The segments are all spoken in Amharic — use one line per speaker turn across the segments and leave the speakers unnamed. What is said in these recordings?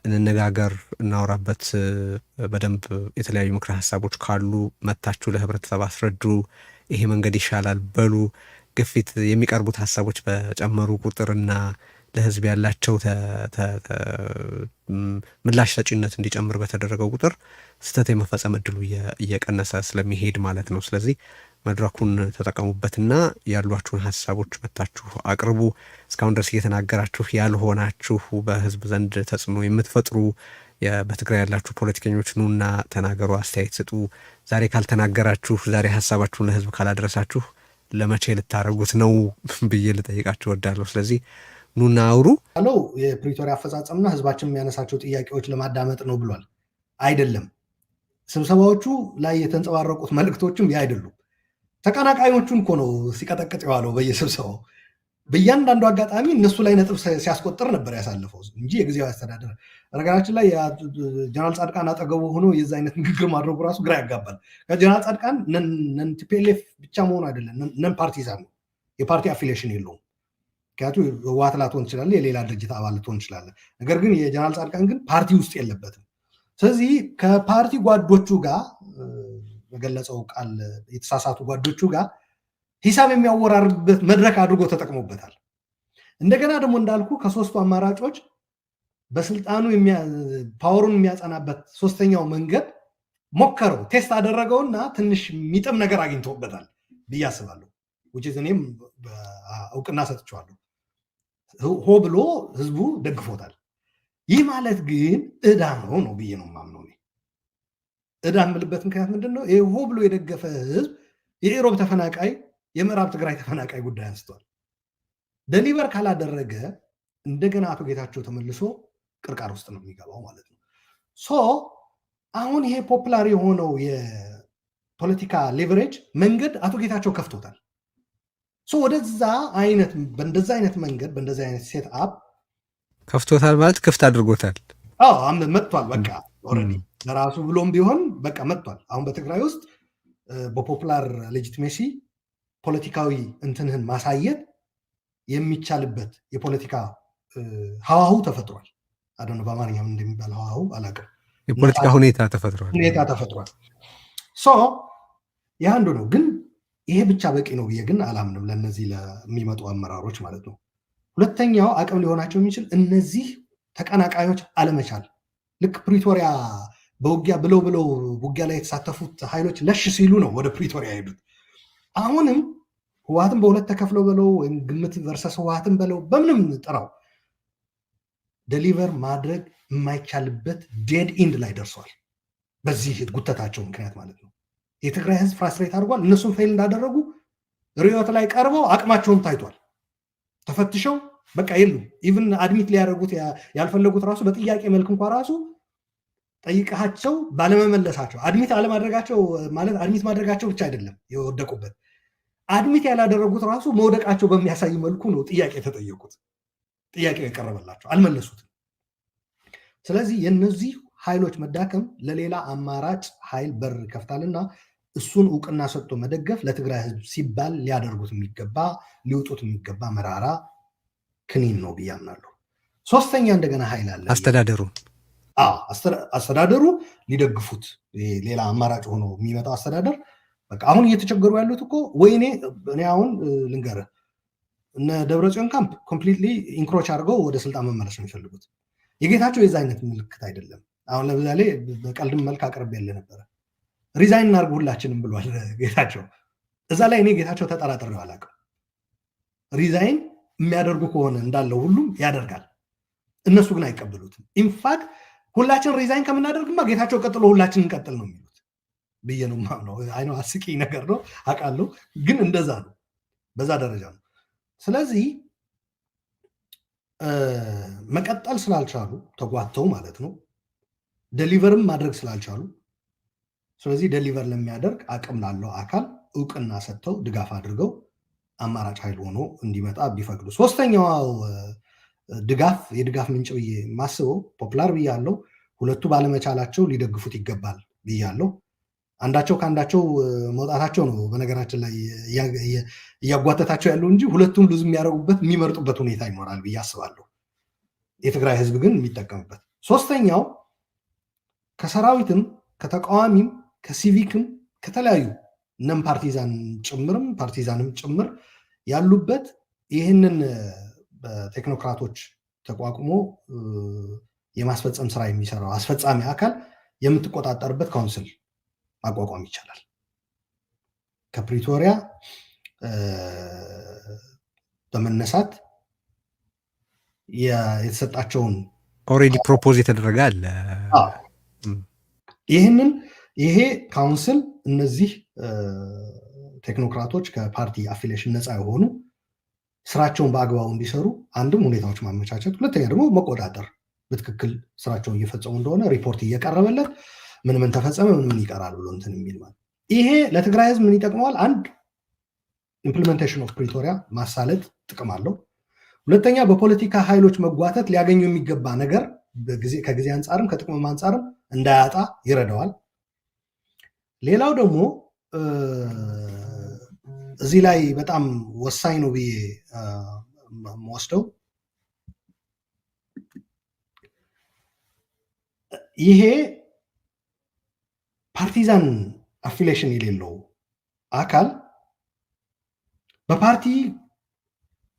እንነጋገር እናውራበት በደንብ የተለያዩ ምክረ ሀሳቦች ካሉ መታችሁ ለህብረተሰብ አስረዱ ይሄ መንገድ ይሻላል በሉ ግፊት የሚቀርቡት ሀሳቦች በጨመሩ ቁጥርና ለህዝብ ያላቸው ምላሽ ሰጪነት እንዲጨምር በተደረገው ቁጥር ስህተት የመፈጸም እድሉ እየቀነሰ ስለሚሄድ ማለት ነው። ስለዚህ መድረኩን ተጠቀሙበትና ያሏችሁን ሀሳቦች መታችሁ አቅርቡ። እስካሁን ድረስ እየተናገራችሁ ያልሆናችሁ በህዝብ ዘንድ ተጽዕኖ የምትፈጥሩ በትግራይ ያላችሁ ፖለቲከኞች ኑና ተናገሩ፣ አስተያየት ስጡ። ዛሬ ካልተናገራችሁ፣ ዛሬ ሀሳባችሁን ለህዝብ ካላደረሳችሁ ለመቼ ልታደርጉት ነው ብዬ ልጠይቃችሁ እወዳለሁ። ስለዚህ ኑና አውሩ
አለው። የፕሪቶሪያ አፈጻጸምና ህዝባችን የሚያነሳቸው ጥያቄዎች ለማዳመጥ ነው ብሏል። አይደለም። ስብሰባዎቹ ላይ የተንጸባረቁት መልእክቶችም ያ አይደሉም። ተቀናቃኞቹን እኮ ነው ሲቀጠቅጥ የዋለው በየስብሰባው። በእያንዳንዱ አጋጣሚ እነሱ ላይ ነጥብ ሲያስቆጥር ነበር ያሳለፈው እንጂ የጊዜያዊ አስተዳደር ነገራችን ላይ ጀነራል ጻድቃን አጠገቡ ሆኖ የዛ አይነት ንግግር ማድረጉ ራሱ ግራ ያጋባል። ከጀነራል ጻድቃን ነን ቲፒኤልኤፍ ብቻ መሆኑ አይደለም፣ ነን ፓርቲዛን ነው። የፓርቲ አፊሊዬሽን የለውም። ምክንያቱም ህወሓት ላትሆን ትችላለህ፣ የሌላ ድርጅት አባል ልትሆን ትችላለህ። ነገር ግን የጀነራል ጻድቃን ግን ፓርቲ ውስጥ የለበትም። ስለዚህ ከፓርቲ ጓዶቹ ጋር በገለጸው ቃል የተሳሳቱ ጓዶቹ ጋር ሂሳብ የሚያወራርበት መድረክ አድርጎ ተጠቅሞበታል። እንደገና ደግሞ እንዳልኩ ከሶስቱ አማራጮች በስልጣኑ ፓወሩን የሚያጸናበት ሶስተኛው መንገድ ሞከረው፣ ቴስት አደረገውና ትንሽ የሚጥም ነገር አግኝቶበታል ብዬ አስባለሁ። እኔም እውቅና ሰጥቼዋለሁ። ሆ ብሎ ህዝቡ ደግፎታል። ይህ ማለት ግን ዕዳ ነው ብዬ ነው የማምነው። ዕዳ የምልበት ምክንያት ምንድን ነው? ይህ ሆ ብሎ የደገፈ ህዝብ የኢሮብ ተፈናቃይ፣ የምዕራብ ትግራይ ተፈናቃይ ጉዳይ አንስቷል። ደሊቨር ካላደረገ እንደገና አቶ ጌታቸው ተመልሶ ቅርቃር ውስጥ ነው የሚገባው ማለት ነው። አሁን ይሄ ፖፕላር የሆነው የፖለቲካ ሌቨሬጅ መንገድ አቶ ጌታቸው ከፍቶታል። ወደዛ አይነት በእንደዛ አይነት መንገድ በእንደዛ አይነት ሴት አፕ
ከፍቶታል ማለት ክፍት አድርጎታል።
መጥቷል። በቃ ኦልሬዲ ለራሱ ብሎም ቢሆን በቃ መጥቷል። አሁን በትግራይ ውስጥ በፖፑላር ሌጂቲሜሲ ፖለቲካዊ እንትንህን ማሳየት የሚቻልበት የፖለቲካ ሀዋሁ ተፈጥሯል። አደነ በአማርኛም እንደሚባል ሀዋሁ አላውቅም።
የፖለቲካ ሁኔታ ተፈጥሯል።
ይህ አንዱ ነው። ግን ይሄ ብቻ በቂ ነው ብዬ ግን አላምንም፣ ለእነዚህ ለሚመጡ አመራሮች ማለት ነው። ሁለተኛው አቅም ሊሆናቸው የሚችል እነዚህ ተቀናቃዮች አለመቻል። ልክ ፕሪቶሪያ በውጊያ ብለው ውጊያ ላይ የተሳተፉት ኃይሎች ለሽ ሲሉ ነው ወደ ፕሪቶሪያ ሄዱት። አሁንም ህወሓትን በሁለት ተከፍለው በለው ወይም ግምት ቨርሰስ ህወሓትን በለው በምንም ጥራው ደሊቨር ማድረግ የማይቻልበት ዴድ ኢንድ ላይ ደርሷል። በዚህ ጉተታቸው ምክንያት ማለት ነው። የትግራይ ህዝብ ፍራስትሬት አድርጓል። እነሱም ፌል እንዳደረጉ ርዕዮት ላይ ቀርበው አቅማቸውም ታይቷል። ተፈትሸው በቃ የሉም። ኢቭን አድሚት ሊያደርጉት ያልፈለጉት ራሱ በጥያቄ መልክ እንኳ ራሱ ጠይቃቸው ባለመመለሳቸው አድሚት አለማድረጋቸው ማለት አድሚት ማድረጋቸው ብቻ አይደለም የወደቁበት፣ አድሚት ያላደረጉት ራሱ መውደቃቸው በሚያሳይ መልኩ ነው ጥያቄ የተጠየቁት። ጥያቄው የቀረበላቸው አልመለሱትም። ስለዚህ የነዚህ ኃይሎች መዳከም ለሌላ አማራጭ ኃይል በር ይከፍታልና እሱን እውቅና ሰጥቶ መደገፍ ለትግራይ ህዝብ ሲባል ሊያደርጉት የሚገባ ሊውጡት የሚገባ መራራ ክኒን ነው ብዬ አምናለሁ። ሶስተኛ እንደገና ኃይል አለ። አስተዳደሩ ሊደግፉት ሌላ አማራጭ ሆኖ የሚመጣው አስተዳደር በቃ አሁን እየተቸገሩ ያሉት እኮ እኔ አሁን ልንገርህ እነ ደብረጽዮን ካምፕ ኮምፕሊትሊ ኢንክሮች አድርገው ወደ ስልጣን መመለስ ነው የሚፈልጉት። የጌታቸው የዛ አይነት ምልክት አይደለም። አሁን ለምሳሌ በቀልድም መልክ አቅርብ ያለ ነበረ ሪዛይን እናድርግ ሁላችንም ብሏል ጌታቸው። እዛ ላይ እኔ ጌታቸው ተጠራጥሬው አላውቅም። ሪዛይን የሚያደርጉ ከሆነ እንዳለው ሁሉም ያደርጋል። እነሱ ግን አይቀበሉትም። ኢንፋክት ሁላችን ሪዛይን ከምናደርግማ ጌታቸው ቀጥሎ ሁላችን እንቀጥል ነው የሚሉት ብዬ ነው የማምነው። አይነው አስቂኝ ነገር ነው አውቃለሁ፣ ግን እንደዛ ነው፣ በዛ ደረጃ ነው። ስለዚህ መቀጠል ስላልቻሉ ተጓተው ማለት ነው፣ ደሊቨርም ማድረግ ስላልቻሉ፣ ስለዚህ ደሊቨር ለሚያደርግ አቅም ላለው አካል እውቅና ሰጥተው ድጋፍ አድርገው አማራጭ ኃይል ሆኖ እንዲመጣ ቢፈቅዱ። ሶስተኛው የድጋፍ ምንጭ ብዬ ማስበው ፖፕላር ብያለው፣ ሁለቱ ባለመቻላቸው ሊደግፉት ይገባል ብያለው። አንዳቸው ከአንዳቸው መውጣታቸው ነው በነገራችን ላይ እያጓተታቸው ያለው እንጂ ሁለቱም ሉዝ የሚያደርጉበት የሚመርጡበት ሁኔታ ይኖራል ብዬ አስባለሁ። የትግራይ ህዝብ ግን የሚጠቀምበት ሶስተኛው ከሰራዊትም ከተቃዋሚም ከሲቪክም ከተለያዩ ነን ፓርቲዛን ጭምርም ፓርቲዛንም ጭምር ያሉበት ይህንን በቴክኖክራቶች ተቋቁሞ የማስፈጸም ስራ የሚሰራው አስፈጻሚ አካል የምትቆጣጠርበት ካውንስል ማቋቋም ይቻላል። ከፕሪቶሪያ በመነሳት የተሰጣቸውን
ኦልሬዲ ፕሮፖዝ የተደረገ አለ።
ይሄ ካውንስል እነዚህ ቴክኖክራቶች ከፓርቲ አፊሊዬሽን ነፃ የሆኑ ስራቸውን በአግባቡ እንዲሰሩ አንድም ሁኔታዎች ማመቻቸት፣ ሁለተኛ ደግሞ መቆጣጠር በትክክል ስራቸውን እየፈጸሙ እንደሆነ ሪፖርት እየቀረበለት ምን ተፈጸመ ምን ይቀራል ብሎ እንትን የሚል ማለት ይሄ ለትግራይ ህዝብ ምን ይጠቅመዋል? አንድ ኢምፕሊሜንቴሽን ኦፍ ፕሪቶሪያ ማሳለጥ ጥቅም አለው። ሁለተኛ በፖለቲካ ኃይሎች መጓተት ሊያገኙ የሚገባ ነገር ከጊዜ አንጻርም ከጥቅምም አንጻርም እንዳያጣ ይረዳዋል። ሌላው ደግሞ እዚህ ላይ በጣም ወሳኝ ነው ብዬ የምወስደው ይሄ ፓርቲዛን አፊሊዬሽን የሌለው አካል በፓርቲ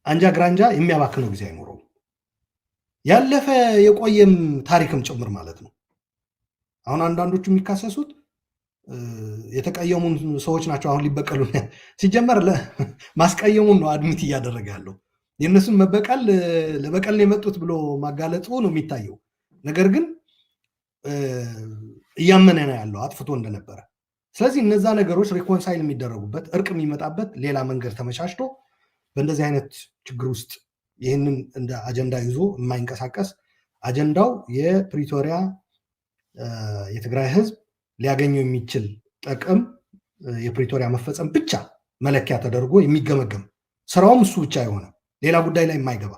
አንጃ ግራንጃ የሚያባክነው ጊዜ አይኖረውም። ያለፈ የቆየም ታሪክም ጭምር ማለት ነው። አሁን አንዳንዶቹ የሚካሰሱት የተቀየሙን ሰዎች ናቸው። አሁን ሊበቀሉ ሲጀመር ማስቀየሙን ነው አድሚት እያደረገ ያለው። የእነሱን መበቀል ለበቀል ነው የመጡት ብሎ ማጋለጡ ነው የሚታየው። ነገር ግን እያመነ ነው ያለው አጥፍቶ እንደነበረ። ስለዚህ እነዛ ነገሮች ሪኮንሳይል የሚደረጉበት እርቅ የሚመጣበት ሌላ መንገድ ተመቻችቶ በእንደዚህ አይነት ችግር ውስጥ ይህንን እንደ አጀንዳ ይዞ የማይንቀሳቀስ አጀንዳው የፕሪቶሪያ የትግራይ ህዝብ ሊያገኘው የሚችል ጥቅም የፕሪቶሪያ መፈጸም ብቻ መለኪያ ተደርጎ የሚገመገም ስራውም እሱ ብቻ የሆነ ሌላ ጉዳይ ላይ የማይገባ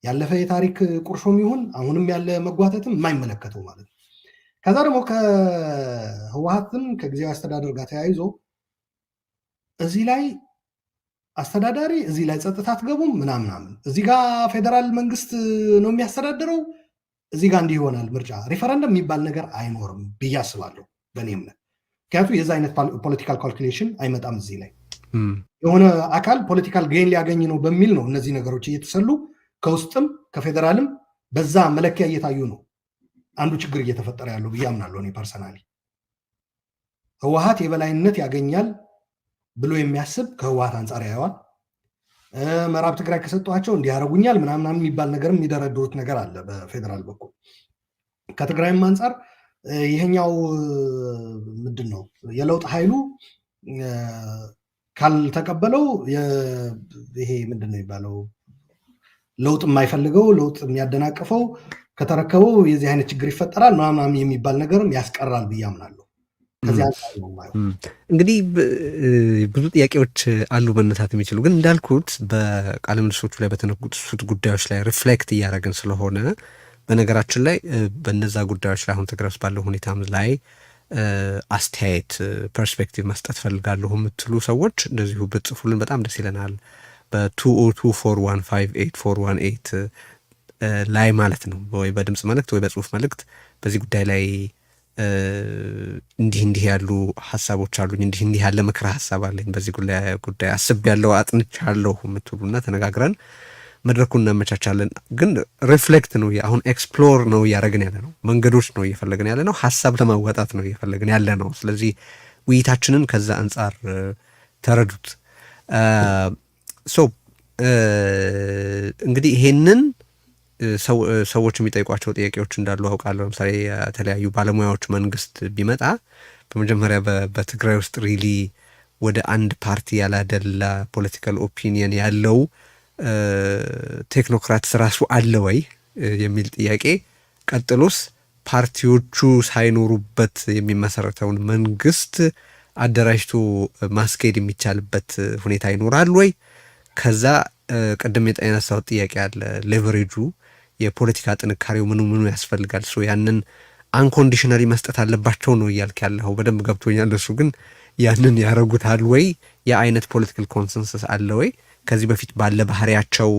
ያለፈ የታሪክ ቁርሾም ይሁን አሁንም ያለ መጓተትም የማይመለከተው ማለት ነው። ከዛ ደግሞ ከህወሓትም ከጊዜያዊ አስተዳደር ጋር ተያይዞ እዚህ ላይ አስተዳዳሪ እዚህ ላይ ጸጥታ አትገቡም ምናምን እዚህ ጋር ፌዴራል መንግስት ነው የሚያስተዳድረው እዚህ ጋር እንዲህ ይሆናል ምርጫ ሪፈረንደም የሚባል ነገር አይኖርም ብዬ አስባለሁ በእኔ እምነት። ምክንያቱም የዛ አይነት ፖለቲካል ካልኩሌሽን አይመጣም። እዚህ ላይ የሆነ አካል ፖለቲካል ጌን ሊያገኝ ነው በሚል ነው እነዚህ ነገሮች እየተሰሉ ከውስጥም ከፌዴራልም በዛ መለኪያ እየታዩ ነው አንዱ ችግር እየተፈጠረ ያለው ብዬ አምናለሁ እኔ ፐርሰናሊ። ህወሓት የበላይነት ያገኛል ብሎ የሚያስብ ከህወሓት አንጻር ያየዋል። ምዕራብ ትግራይ ከሰጧቸው እንዲያረጉኛል ምናምን የሚባል ነገርም የሚደረድሩት ነገር አለ በፌዴራል በኩል። ከትግራይም አንጻር ይሄኛው ምንድን ነው የለውጥ ኃይሉ ካልተቀበለው ይሄ ምንድን ነው የሚባለው ለውጥ የማይፈልገው ለውጥ የሚያደናቅፈው ከተረከበው የዚህ አይነት ችግር ይፈጠራል ምናምን የሚባል ነገርም ያስቀራል ብዬ አምናለሁ።
እንግዲህ ብዙ ጥያቄዎች አሉ መነሳት የሚችሉ ግን እንዳልኩት በቃለ ምልልሶቹ ላይ በተነሱት ጉዳዮች ላይ ሪፍሌክት እያደረግን ስለሆነ በነገራችን ላይ በነዛ ጉዳዮች ላይ አሁን ትግራይ ውስጥ ባለው ሁኔታም ላይ አስተያየት ፐርስፔክቲቭ መስጠት ፈልጋለሁ የምትሉ ሰዎች እንደዚሁ ብትጽፉልን በጣም ደስ ይለናል። በ20241588418 ላይ ማለት ነው ወይ በድምፅ መልእክት ወይ በጽሁፍ መልእክት በዚህ ጉዳይ ላይ እንዲህ ያሉ ሀሳቦች አሉኝ፣ እንዲህ ያለ ምክረ ሀሳብ አለኝ፣ በዚህ ጉዳይ አስቤያለሁ፣ አጥንቻለሁ የምትሉና ተነጋግረን መድረኩን እናመቻቻለን። ግን ሪፍሌክት ነው አሁን ኤክስፕሎር ነው እያደረግን ያለ ነው፣ መንገዶች ነው እየፈለግን ያለ ነው፣ ሀሳብ ለማወጣት ነው እየፈለግን ያለ ነው። ስለዚህ ውይይታችንን ከዛ አንጻር ተረዱት። እንግዲህ ይሄንን ሰዎች የሚጠይቋቸው ጥያቄዎች እንዳሉ አውቃለሁ። ለምሳሌ የተለያዩ ባለሙያዎች መንግስት ቢመጣ በመጀመሪያ በትግራይ ውስጥ ሪሊ ወደ አንድ ፓርቲ ያላደላ ፖለቲካል ኦፒኒየን ያለው ቴክኖክራትስ ራሱ አለ ወይ የሚል ጥያቄ፣ ቀጥሎስ ፓርቲዎቹ ሳይኖሩበት የሚመሰረተውን መንግስት አደራጅቶ ማስኬድ የሚቻልበት ሁኔታ ይኖራል ወይ? ከዛ ቅድም የጠነሳው ጥያቄ አለ፣ ሌቨሬጁ የፖለቲካ ጥንካሬው ምኑ ያስፈልጋል። ያንን አንኮንዲሽናሊ መስጠት አለባቸው ነው እያልክ ያለኸው፣ በደንብ ገብቶኛል። እሱ ግን ያንን ያረጉታል ወይ? የአይነት ፖለቲካል ኮንሰንሰስ አለ ወይ? ከዚህ በፊት ባለ ባህሪያቸው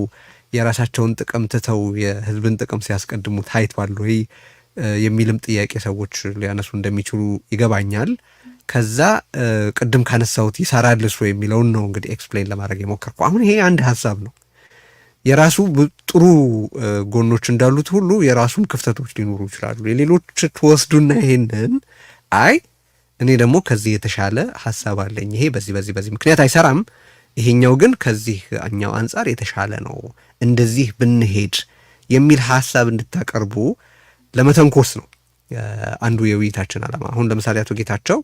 የራሳቸውን ጥቅም ትተው የህዝብን ጥቅም ሲያስቀድሙ ታይቷል ወይ? የሚልም ጥያቄ ሰዎች ሊያነሱ እንደሚችሉ ይገባኛል። ከዛ ቅድም ካነሳሁት ይሰራልስ ወይ የሚለውን ነው እንግዲህ ኤክስፕሌን ለማድረግ የሞከርኩ። አሁን ይሄ አንድ ሀሳብ ነው። የራሱ ጥሩ ጎኖች እንዳሉት ሁሉ የራሱም ክፍተቶች ሊኖሩ ይችላሉ። የሌሎች ትወስዱና ይሄንን አይ እኔ ደግሞ ከዚህ የተሻለ ሀሳብ አለኝ፣ ይሄ በዚህ ምክንያት አይሰራም፣ ይሄኛው ግን ከዚህኛው አንጻር የተሻለ ነው፣ እንደዚህ ብንሄድ የሚል ሀሳብ እንድታቀርቡ ለመተንኮስ ነው አንዱ የውይይታችን ዓላማ። አሁን ለምሳሌ አቶ ጌታቸው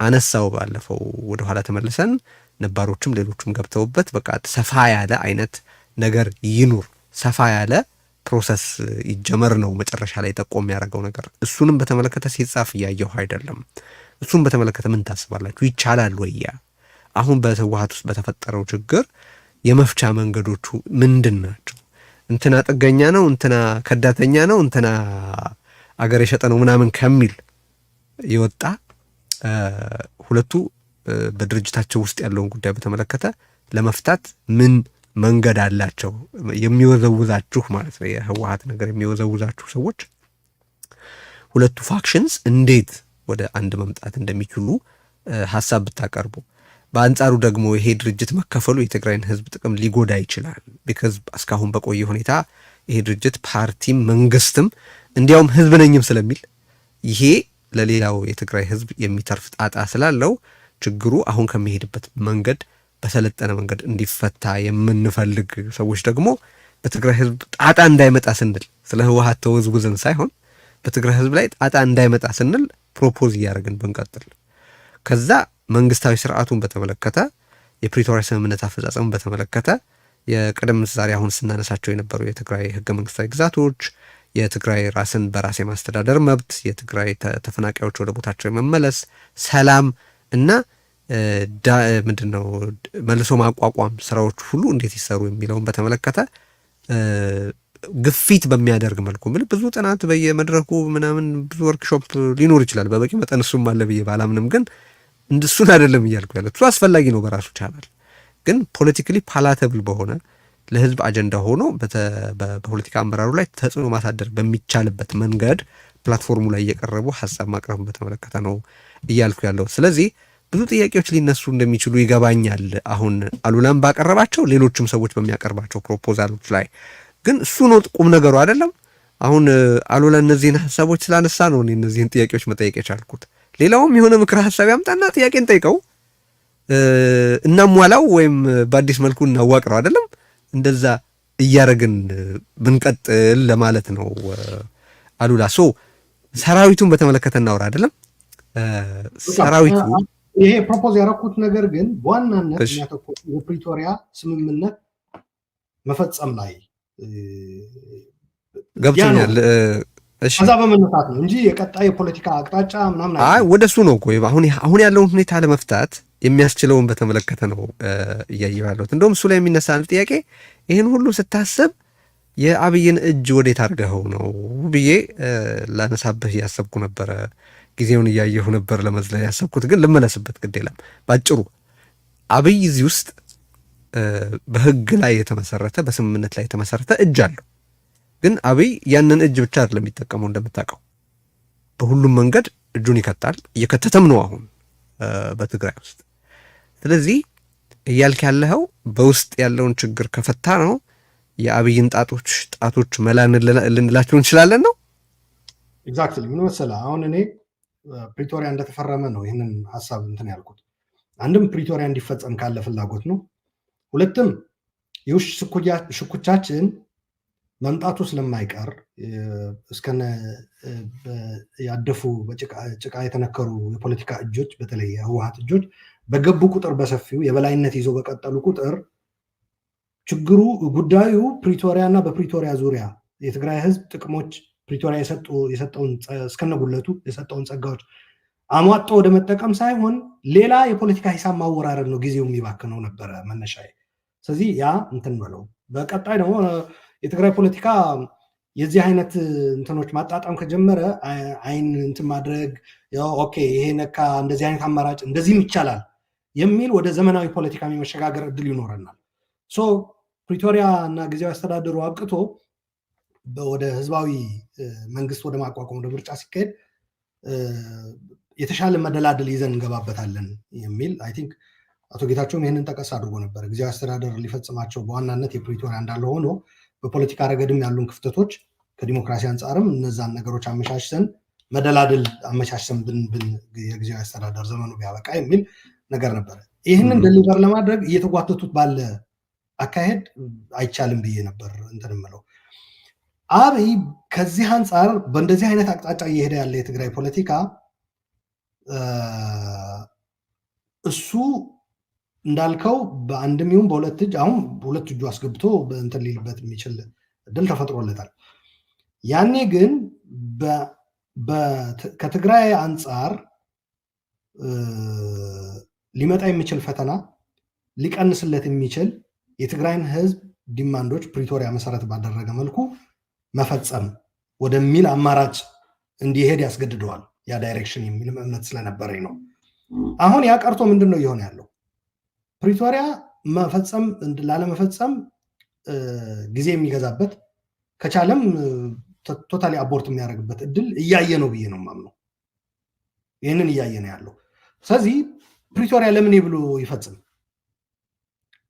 አነሳው፣ ባለፈው ወደኋላ ተመልሰን ነባሮችም ሌሎችም ገብተውበት በቃ ሰፋ ያለ አይነት ነገር ይኑር፣ ሰፋ ያለ ፕሮሰስ ይጀመር ነው መጨረሻ ላይ ጠቆም የሚያደርገው ነገር። እሱንም በተመለከተ ሲጻፍ እያየሁ አይደለም። እሱን በተመለከተ ምን ታስባላችሁ? ይቻላል ወያ? አሁን በህወሓት ውስጥ በተፈጠረው ችግር የመፍቻ መንገዶቹ ምንድን ናቸው? እንትና ጥገኛ ነው፣ እንትና ከዳተኛ ነው፣ እንትና አገር የሸጠ ነው ምናምን ከሚል የወጣ ሁለቱ በድርጅታቸው ውስጥ ያለውን ጉዳይ በተመለከተ ለመፍታት ምን መንገድ አላቸው? የሚወዘውዛችሁ ማለት ነው፣ የህወሓት ነገር የሚወዘውዛችሁ ሰዎች ሁለቱ ፋክሽንስ እንዴት ወደ አንድ መምጣት እንደሚችሉ ሀሳብ ብታቀርቡ። በአንጻሩ ደግሞ ይሄ ድርጅት መከፈሉ የትግራይን ህዝብ ጥቅም ሊጎዳ ይችላል። ቢካዝ እስካሁን በቆየ ሁኔታ ይሄ ድርጅት ፓርቲም መንግስትም እንዲያውም ህዝብ ነኝም ስለሚል ይሄ ለሌላው የትግራይ ህዝብ የሚተርፍ ጣጣ ስላለው ችግሩ አሁን ከሚሄድበት መንገድ በሰለጠነ መንገድ እንዲፈታ የምንፈልግ ሰዎች ደግሞ በትግራይ ህዝብ ጣጣ እንዳይመጣ ስንል ስለ ህወሓት ተወዝውዘን ሳይሆን በትግራይ ህዝብ ላይ ጣጣ እንዳይመጣ ስንል ፕሮፖዝ እያደረግን ብንቀጥል፣ ከዛ መንግስታዊ ስርዓቱን በተመለከተ የፕሪቶሪያ ስምምነት አፈጻጸሙን በተመለከተ የቀደም ዛሬ አሁን ስናነሳቸው የነበሩ የትግራይ ህገ መንግስታዊ ግዛቶች፣ የትግራይ ራስን በራስ የማስተዳደር መብት፣ የትግራይ ተፈናቃዮች ወደ ቦታቸው የመመለስ ሰላም እና ምንድነው መልሶ ማቋቋም ስራዎች ሁሉ እንዴት ይሰሩ የሚለውን በተመለከተ ግፊት በሚያደርግ መልኩ ብዙ ጥናት በየመድረኩ ምናምን ብዙ ወርክሾፕ ሊኖር ይችላል። በበቂ መጠን እሱም አለ ብዬ ባላምንም ግን እንደሱን አይደለም እያልኩ ያለ እሱ አስፈላጊ ነው በራሱ ቻናል። ግን ፖለቲካሊ ፓላተብል በሆነ ለህዝብ አጀንዳ ሆኖ በፖለቲካ አመራሩ ላይ ተጽዕኖ ማሳደር በሚቻልበት መንገድ ፕላትፎርሙ ላይ እየቀረቡ ሀሳብ ማቅረብ በተመለከተ ነው እያልኩ ያለው። ስለዚህ ብዙ ጥያቄዎች ሊነሱ እንደሚችሉ ይገባኛል። አሁን አሉላም ባቀረባቸው ሌሎችም ሰዎች በሚያቀርባቸው ፕሮፖዛሎች ላይ ግን እሱ ነው ቁም ነገሩ አይደለም። አሁን አሉላ እነዚህን ሀሳቦች ስላነሳ ነው እኔ እነዚህን ጥያቄዎች መጠየቅ የቻልኩት። ሌላውም የሆነ ምክረ ሀሳብ ያምጣና ጥያቄን ጠይቀው እናሟላው ወይም በአዲስ መልኩ እናዋቅረው አይደለም። እንደዛ እያረግን ብንቀጥል ለማለት ነው። አሉላ ሰራዊቱን በተመለከተ እናወራ አይደለም። ሰራዊቱ
ይሄ ፕሮፖዝ ያደረኩት ነገር ግን በዋናነት የሚያተኩር የፕሪቶሪያ ስምምነት መፈጸም ላይ
ገብቶኛል።
ከዛ በመነሳት ነው እንጂ የቀጣይ የፖለቲካ አቅጣጫ ምናምን
ወደ እሱ ነው እኮ አሁን ያለውን ሁኔታ ለመፍታት የሚያስችለውን በተመለከተ ነው እያየሁ ያለሁት። እንደውም እሱ ላይ የሚነሳ ጥያቄ ይህን ሁሉ ስታስብ የአብይን እጅ ወዴት አድርገኸው ነው ብዬ ላነሳብህ እያሰብኩ ነበረ። ጊዜውን እያየሁ ነበር ለመዝለል ያሰብኩት፣ ግን ልመለስበት ግድ የለም። ባጭሩ አብይ እዚህ ውስጥ በህግ ላይ የተመሰረተ በስምምነት ላይ የተመሰረተ እጅ አለው። ግን አብይ ያንን እጅ ብቻ አይደለም የሚጠቀመው፣ እንደምታውቀው በሁሉም መንገድ እጁን ይከታል፣ እየከተተም ነው አሁን በትግራይ ውስጥ። ስለዚህ እያልክ ያለኸው በውስጥ ያለውን ችግር ከፈታ ነው የአብይን ጣቶች መላ ልንላቸው እንችላለን ነው።
ኤግዛክትሊ ምን መሰለህ፣ አሁን እኔ ፕሪቶሪያ እንደተፈረመ ነው ይህንን ሀሳብ እንትን ያልኩት። አንድም ፕሪቶሪያ እንዲፈጸም ካለ ፍላጎት ነው። ሁለትም የውሽ ሽኩቻችን መምጣቱ ስለማይቀር እስከነ ያደፉ በጭቃ የተነከሩ የፖለቲካ እጆች በተለይ የህወሓት እጆች በገቡ ቁጥር በሰፊው የበላይነት ይዞ በቀጠሉ ቁጥር ችግሩ ጉዳዩ ፕሪቶሪያ እና በፕሪቶሪያ ዙሪያ የትግራይ ህዝብ ጥቅሞች ፕሪቶሪያ የሰጠውን እስከነጉለቱ የሰጠውን ጸጋዎች አሟጦ ወደ መጠቀም ሳይሆን ሌላ የፖለቲካ ሂሳብ ማወራረድ ነው ጊዜው የሚባክነው ነበረ መነሻዬ። ስለዚህ ያ እንትን በለው። በቀጣይ ደግሞ የትግራይ ፖለቲካ የዚህ አይነት እንትኖች ማጣጣም ከጀመረ አይን እንትን ማድረግ ኦኬ ይሄ ነካ እንደዚህ አይነት አማራጭ እንደዚህም ይቻላል የሚል ወደ ዘመናዊ ፖለቲካ የመሸጋገር እድል ይኖረናል። ፕሪቶሪያ እና ጊዜያዊ አስተዳደሩ አብቅቶ ወደ ህዝባዊ መንግስት ወደ ማቋቋም ወደ ምርጫ ሲካሄድ የተሻለ መደላደል ይዘን እንገባበታለን የሚል አይ ቲንክ አቶ ጌታቸውም ይህንን ጠቀስ አድርጎ ነበር። ጊዜያዊ አስተዳደር ሊፈጽማቸው በዋናነት የፕሪቶሪያ እንዳለ ሆኖ በፖለቲካ ረገድም ያሉን ክፍተቶች ከዲሞክራሲ አንጻርም እነዛን ነገሮች አመቻችተን መደላደል አመቻችተን የጊዜያዊ አስተዳደር ዘመኑ ቢያበቃ የሚል ነገር ነበረ። ይህንን ደሊቨር ለማድረግ እየተጓተቱት ባለ አካሄድ አይቻልም ብዬ ነበር እንትን እምለው። አብይ ከዚህ አንጻር በእንደዚህ አይነት አቅጣጫ እየሄደ ያለ የትግራይ ፖለቲካ እሱ እንዳልከው በአንድም ይሁን በሁለት እጅ አሁን ሁለት እጁ አስገብቶ እንትን ሊልበት የሚችል እድል ተፈጥሮለታል። ያኔ ግን ከትግራይ አንጻር ሊመጣ የሚችል ፈተና ሊቀንስለት የሚችል የትግራይን ህዝብ ዲማንዶች ፕሪቶሪያ መሰረት ባደረገ መልኩ መፈጸም ወደሚል አማራጭ እንዲሄድ ያስገድደዋል። ያ ዳይሬክሽን የሚል እምነት ስለነበረኝ ነው። አሁን ያ ቀርቶ ምንድን ነው እየሆነ ያለው? ፕሪቶሪያ መፈጸም ላለመፈጸም ጊዜ የሚገዛበት ከቻለም ቶታሊ አቦርት የሚያደርግበት እድል እያየ ነው ብዬ ነው የማምነው። ይህንን እያየ ነው ያለው። ስለዚህ ፕሪቶሪያ ለምን ብሎ ይፈጽም?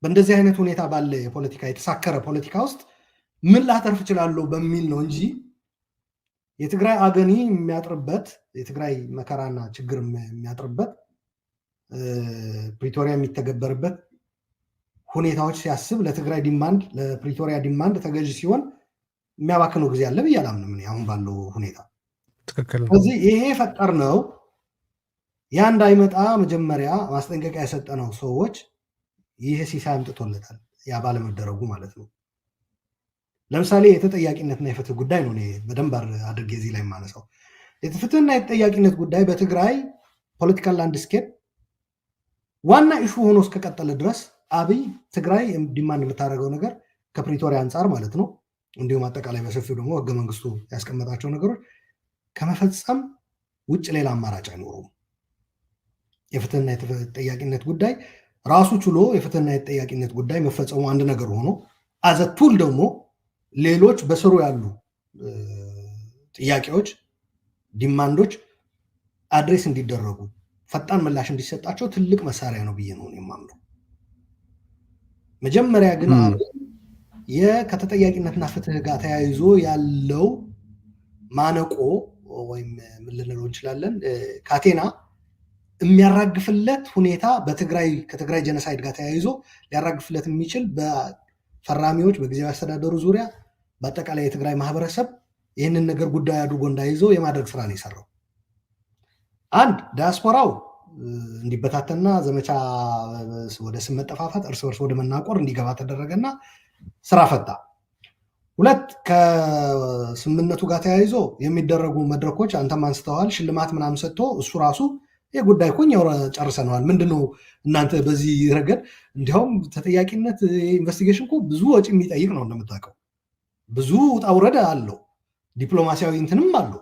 በእንደዚህ አይነት ሁኔታ ባለ የፖለቲካ የተሳከረ ፖለቲካ ውስጥ ምን ላተርፍ እችላለሁ በሚል ነው እንጂ የትግራይ አገኒ የሚያጥርበት የትግራይ መከራና ችግር የሚያጥርበት ፕሪቶሪያ የሚተገበርበት ሁኔታዎች ሲያስብ ለትግራይ ዲማንድ ለፕሪቶሪያ ዲማንድ ተገዥ ሲሆን የሚያባክነው ጊዜ አለ ብዬ አላምንም አሁን ባለው ሁኔታ። ስለዚህ ይሄ ፈጠር ነው ያ እንዳይመጣ መጀመሪያ ማስጠንቀቂያ የሰጠነው ሰዎች ይሄ ሲሳይ አምጥቶለታል። ያ ባለመደረጉ ማለት ነው። ለምሳሌ የተጠያቂነትና የፍትህ ጉዳይ ነው በደንብ አድርጌ እዚህ ላይ የማነሳው። የፍትህና የተጠያቂነት ጉዳይ በትግራይ ፖለቲካል ላንድስኬፕ ዋና ኢሹ ሆኖ እስከቀጠለ ድረስ አብይ ትግራይ ዲማንድ የምታደርገው ነገር ከፕሪቶሪያ አንጻር ማለት ነው፣ እንዲሁም አጠቃላይ በሰፊው ደግሞ ህገ መንግስቱ ያስቀመጣቸው ነገሮች ከመፈጸም ውጭ ሌላ አማራጭ አይኖሩም። የፍትህና የተጠያቂነት ጉዳይ ራሱ ችሎ የፍትህና የተጠያቂነት ጉዳይ መፈጸሙ አንድ ነገር ሆኖ አዘቱል ደግሞ ሌሎች በስሩ ያሉ ጥያቄዎች፣ ዲማንዶች አድሬስ እንዲደረጉ ፈጣን ምላሽ እንዲሰጣቸው ትልቅ መሳሪያ ነው ብዬ ነው የማምነው። መጀመሪያ ግን ከተጠያቂነትና ፍትህ ጋር ተያይዞ ያለው ማነቆ ወይም ምን ልንለው እንችላለን ካቴና የሚያራግፍለት ሁኔታ ከትግራይ ጀነሳይድ ጋር ተያይዞ ሊያራግፍለት የሚችል በፈራሚዎች በጊዜያዊ አስተዳደሩ ዙሪያ በአጠቃላይ የትግራይ ማህበረሰብ ይህንን ነገር ጉዳይ አድርጎ እንዳይዘው የማድረግ ስራ ነው የሰራው። አንድ ዲያስፖራው እንዲበታተና ዘመቻ ወደ ስም መጠፋፋት እርስ በርስ ወደ መናቆር እንዲገባ ተደረገና ስራ ፈታ። ሁለት ከስምምነቱ ጋር ተያይዞ የሚደረጉ መድረኮች አንተም አንስተዋል፣ ሽልማት ምናምን ሰጥቶ እሱ ራሱ ይህ ጉዳይ እኮ እኛው ጨርሰነዋል፣ ምንድነው እናንተ በዚህ ረገድ እንዲያውም ተጠያቂነት ኢንቨስቲጌሽን እኮ ብዙ ወጪ የሚጠይቅ ነው እንደምታውቀው፣ ብዙ ውጣ ውረድ አለው፣ ዲፕሎማሲያዊ እንትንም አለው።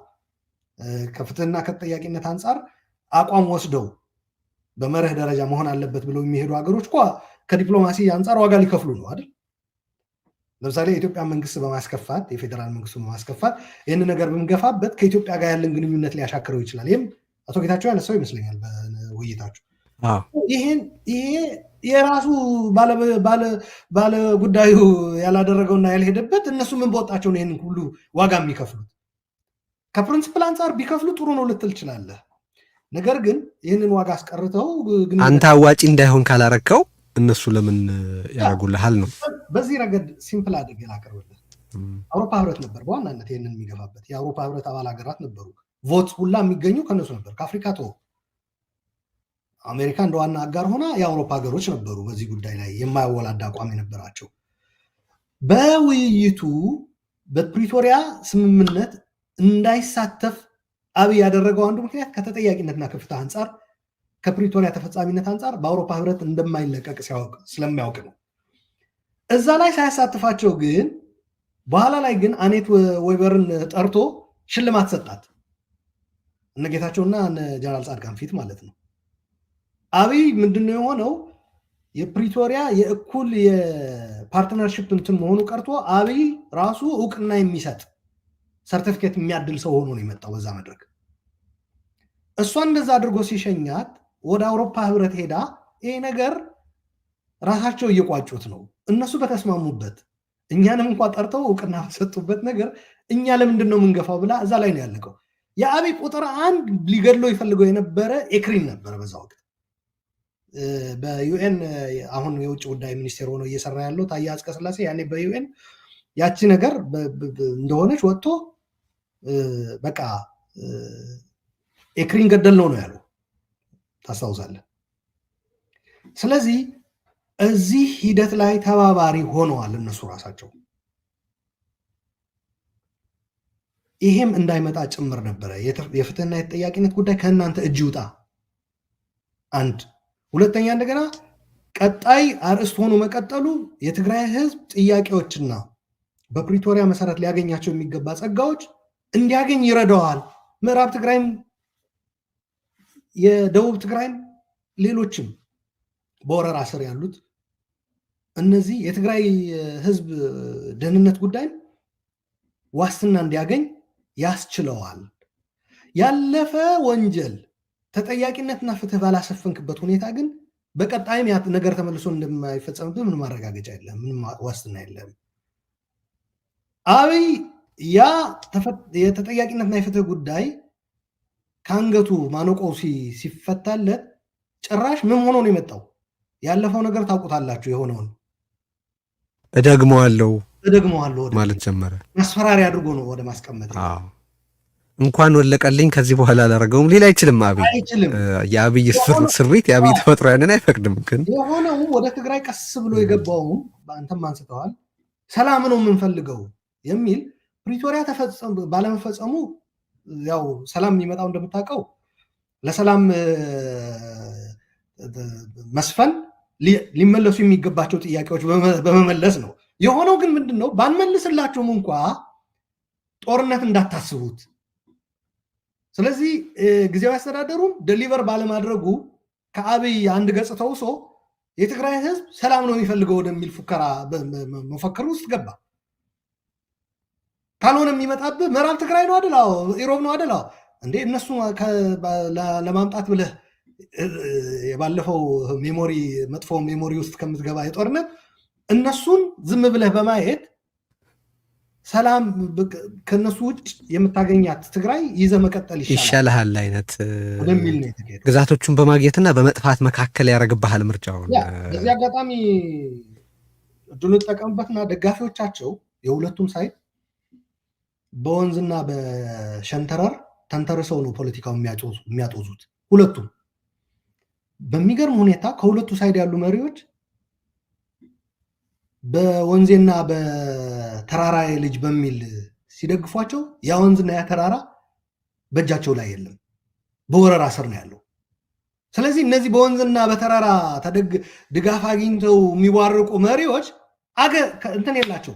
ከፍትህና ከተጠያቂነት አንጻር አቋም ወስደው በመርህ ደረጃ መሆን አለበት ብለው የሚሄዱ ሀገሮች እኮ ከዲፕሎማሲ አንጻር ዋጋ ሊከፍሉ ነው አይደል? ለምሳሌ የኢትዮጵያ መንግስት በማስከፋት የፌዴራል መንግስቱ በማስከፋት ይህን ነገር በምንገፋበት ከኢትዮጵያ ጋር ያለን ግንኙነት ሊያሻክረው ይችላል። ይህም አቶ ጌታቸው ያነሳው ይመስለኛል በውይይታቸው። ይሄ የራሱ ባለ ጉዳዩ ያላደረገውና ያልሄደበት እነሱ ምን በወጣቸው ነው ይህን ሁሉ ዋጋ የሚከፍሉት? ከፕሪንሲፕል አንጻር ቢከፍሉ ጥሩ ነው ልትል ትችላለህ። ነገር ግን ይህንን ዋጋ አስቀርተው
አንተ አዋጪ እንዳይሆን ካላረከው እነሱ ለምን ያደርጉልሃል ነው።
በዚህ ረገድ ሲምፕል አድርጌ ላቀርብልህ። አውሮፓ ህብረት ነበር በዋናነት ይህንን የሚገፋበት። የአውሮፓ ህብረት አባል ሀገራት ነበሩ። ቮት ሁላ የሚገኙ ከነሱ ነበር። ከአፍሪካ አሜሪካ እንደ ዋና አጋር ሆና የአውሮፓ ሀገሮች ነበሩ በዚህ ጉዳይ ላይ የማያወላዳ አቋም የነበራቸው። በውይይቱ በፕሪቶሪያ ስምምነት እንዳይሳተፍ አብይ ያደረገው አንዱ ምክንያት ከተጠያቂነትና ከፍትህ አንጻር ከፕሪቶሪያ ተፈጻሚነት አንጻር በአውሮፓ ህብረት እንደማይለቀቅ ስለሚያውቅ ነው። እዛ ላይ ሳያሳትፋቸው ግን በኋላ ላይ ግን አኔት ዌበርን ጠርቶ ሽልማት ሰጣት፣ እነ ጌታቸውና እነ ጀነራል ጻድቃን ፊት ማለት ነው። አብይ ምንድነው የሆነው? የፕሪቶሪያ የእኩል የፓርትነርሽፕ እንትን መሆኑ ቀርቶ አብይ ራሱ እውቅና የሚሰጥ ሰርቲፊኬት የሚያድል ሰው ሆኖ ነው የመጣው በዛ መድረክ። እሷ እንደዛ አድርጎ ሲሸኛት ወደ አውሮፓ ህብረት ሄዳ ይሄ ነገር ራሳቸው እየቋጩት ነው እነሱ በተስማሙበት እኛንም እንኳ ጠርተው እውቅና በሰጡበት ነገር እኛ ለምንድን ነው የምንገፋው ብላ እዛ ላይ ነው ያለቀው። የአብይ ቁጥር አንድ ሊገድለው ይፈልገው የነበረ ኤክሪን ነበረ በዛ ወቅት በዩኤን አሁን የውጭ ጉዳይ ሚኒስቴር ሆኖ እየሰራ ያለው ታዬ አጽቀሥላሴ ያኔ በዩኤን ያቺ ነገር እንደሆነች ወጥቶ በቃ ኤክሪን ገደል ነው ያለው ታስታውሳለህ። ስለዚህ እዚህ ሂደት ላይ ተባባሪ ሆነዋል እነሱ ራሳቸው። ይሄም እንዳይመጣ ጭምር ነበረ የፍትህና የተጠያቂነት ጉዳይ ከእናንተ እጅ ይውጣ አንድ። ሁለተኛ እንደገና ቀጣይ አርዕስት ሆኖ መቀጠሉ የትግራይ ህዝብ ጥያቄዎችና በፕሪቶሪያ መሰረት ሊያገኛቸው የሚገባ ጸጋዎች እንዲያገኝ ይረዳዋል። ምዕራብ ትግራይም የደቡብ ትግራይም ሌሎችም በወረራ ስር ያሉት እነዚህ የትግራይ ህዝብ ደህንነት ጉዳይም ዋስትና እንዲያገኝ ያስችለዋል። ያለፈ ወንጀል ተጠያቂነትና ፍትህ ባላሰፈንክበት ሁኔታ ግን በቀጣይም ያ ነገር ተመልሶ እንደማይፈጸምብህ ምንም ማረጋገጫ የለም፣ ምንም ዋስትና የለም። አብይ ያ የተጠያቂነትና የፍትህ ጉዳይ ከአንገቱ ማነቆ ሲፈታለት ጭራሽ ምን ሆኖ ነው የመጣው? ያለፈው ነገር ታውቁታላችሁ። የሆነውን
እደግመዋለሁ
ማለት ጀመረ። ማስፈራሪያ አድርጎ ነው ወደ ማስቀመጥ።
እንኳን ወለቀልኝ ከዚህ በኋላ አላደረገውም ሊል አይችልም። አብይ የአብይ ስሪት የአብይ ተፈጥሮ ያንን አይፈቅድም። ግን
የሆነው ወደ ትግራይ ቀስ ብሎ የገባውም በአንተም አንስተዋል፣ ሰላም ነው የምንፈልገው የሚል ፕሪቶሪያ ባለመፈጸሙ ያው ሰላም የሚመጣው እንደምታውቀው ለሰላም መስፈን ሊመለሱ የሚገባቸው ጥያቄዎች በመመለስ ነው። የሆነው ግን ምንድን ነው? ባንመልስላችሁም እንኳ ጦርነት እንዳታስቡት። ስለዚህ ጊዜያዊ አስተዳደሩም ደሊቨር ባለማድረጉ ከአብይ አንድ ገጽ ተውሶ የትግራይ ህዝብ ሰላም ነው የሚፈልገው ወደሚል ፉከራ መፈክር ውስጥ ገባ። ካልሆነ የሚመጣብህ ምዕራብ ትግራይ ነው አይደል? ኢሮብ ነው አይደል? እንዴ እነሱ ለማምጣት ብለህ የባለፈው ሜሞሪ መጥፎ ሜሞሪ ውስጥ ከምትገባ የጦርነት እነሱን ዝም ብለህ በማየት ሰላም ከነሱ ውጭ የምታገኛት ትግራይ ይዘህ መቀጠል
ይሻልሃል አይነት
ወደሚል ነው የተካሄደው።
ግዛቶቹን በማግኘትና በመጥፋት መካከል ያደርግብሃል ምርጫውን።
በዚህ አጋጣሚ እድሉን ተጠቀምበትና ደጋፊዎቻቸው የሁለቱም ሳይድ በወንዝና በሸንተረር ተንተርሰው ነው ፖለቲካው የሚያጦዙት ሁለቱም። በሚገርም ሁኔታ ከሁለቱ ሳይድ ያሉ መሪዎች በወንዜና በተራራ ልጅ በሚል ሲደግፏቸው ያ ወንዝና ያ ተራራ በእጃቸው ላይ የለም፣ በወረራ ስር ነው ያለው። ስለዚህ እነዚህ በወንዝና በተራራ ድጋፍ አግኝተው የሚዋርቁ መሪዎች እንትን የላቸው።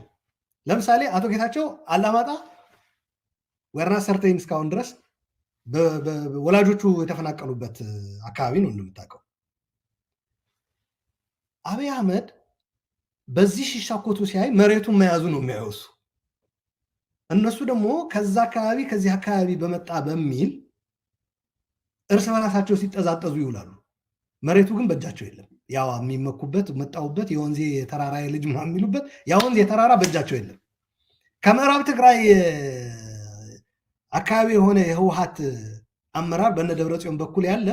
ለምሳሌ አቶ ጌታቸው አላማጣ ወረና ሰርተይን እስካሁን ድረስ ወላጆቹ የተፈናቀሉበት አካባቢ ነው እንደምታውቀው። አብይ አህመድ በዚህ ሲሻኮቱ ሲያይ መሬቱን መያዙ ነው የሚያወሱ። እነሱ ደግሞ ከዛ አካባቢ ከዚህ አካባቢ በመጣ በሚል እርስ በራሳቸው ሲጠዛጠዙ ይውላሉ። መሬቱ ግን በእጃቸው የለም። ያው የሚመኩበት መጣውበት የወንዜ የተራራ ልጅ የሚሉበት ያ ወንዝ የተራራ በእጃቸው የለም። ከምዕራብ ትግራይ አካባቢ የሆነ የህወሓት አመራር በነ ደብረጽዮን በኩል ያለ